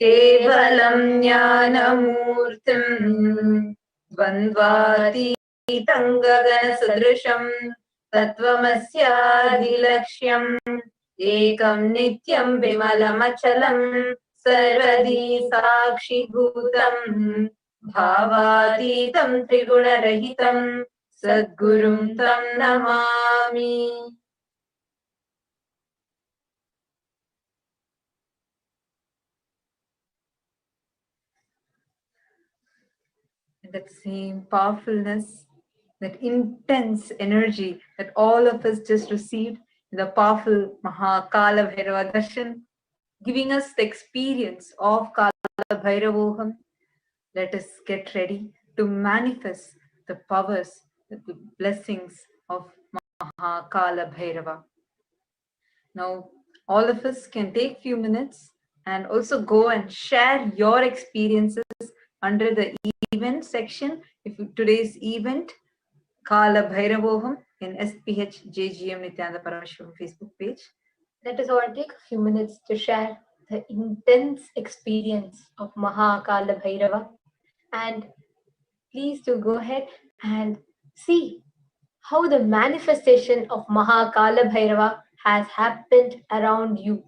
केवलं ज्ञानमूर्तिं द्वन्द्वातीतं गगनसदृशं तत्त्वमस्यादिलक्ष्यं एकं नित्यं विमलमचलं सर्वदी साक्षिभूतम् भावातीतं त्रिगुणरहितं सद्गुरुं तं Namami. That same powerfulness, that intense energy that all of us just received in the powerful Mahakala Bhairava Darshan, giving us the experience of Kala Bhairavoham. Let us get ready to manifest the powers, the blessings of Mahakala Bhairava. Now, all of us can take few minutes and also go and share your experiences under the event section. If today's event, Kala Bhairavoham in SPH JGM Nityananda Parameshwaram Facebook page. Let us all take a few minutes to share the intense experience of Mahakala Bhairava. And please do go ahead and see how the manifestation of Mahakala Bhairava has happened around you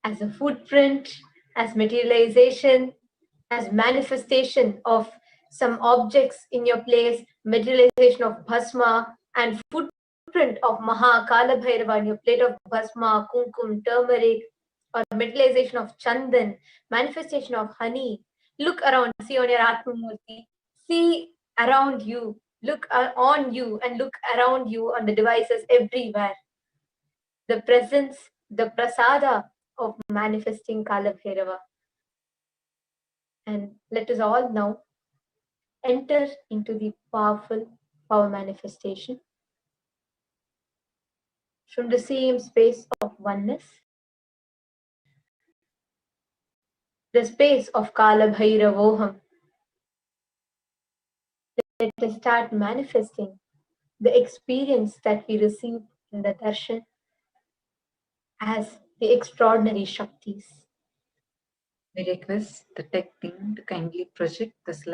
as a footprint, as materialization, as manifestation of some objects in your place, materialization of Bhasma, and footprint of Mahakala Bhairava in your plate of Bhasma, Kumkum, turmeric, or materialization of Chandan, manifestation of honey. Look around, see on your Atmamurti, see around you, look on you, and look around you on the devices everywhere. The presence, the prasada of manifesting Kala Bhairava. And let us all now enter into the powerful power manifestation from the same space of oneness, the space of Kala Bhairavoham. Let us start manifesting the experience that we received in the Darshan as the extraordinary Shaktis. We request the tech team to kindly project the slide.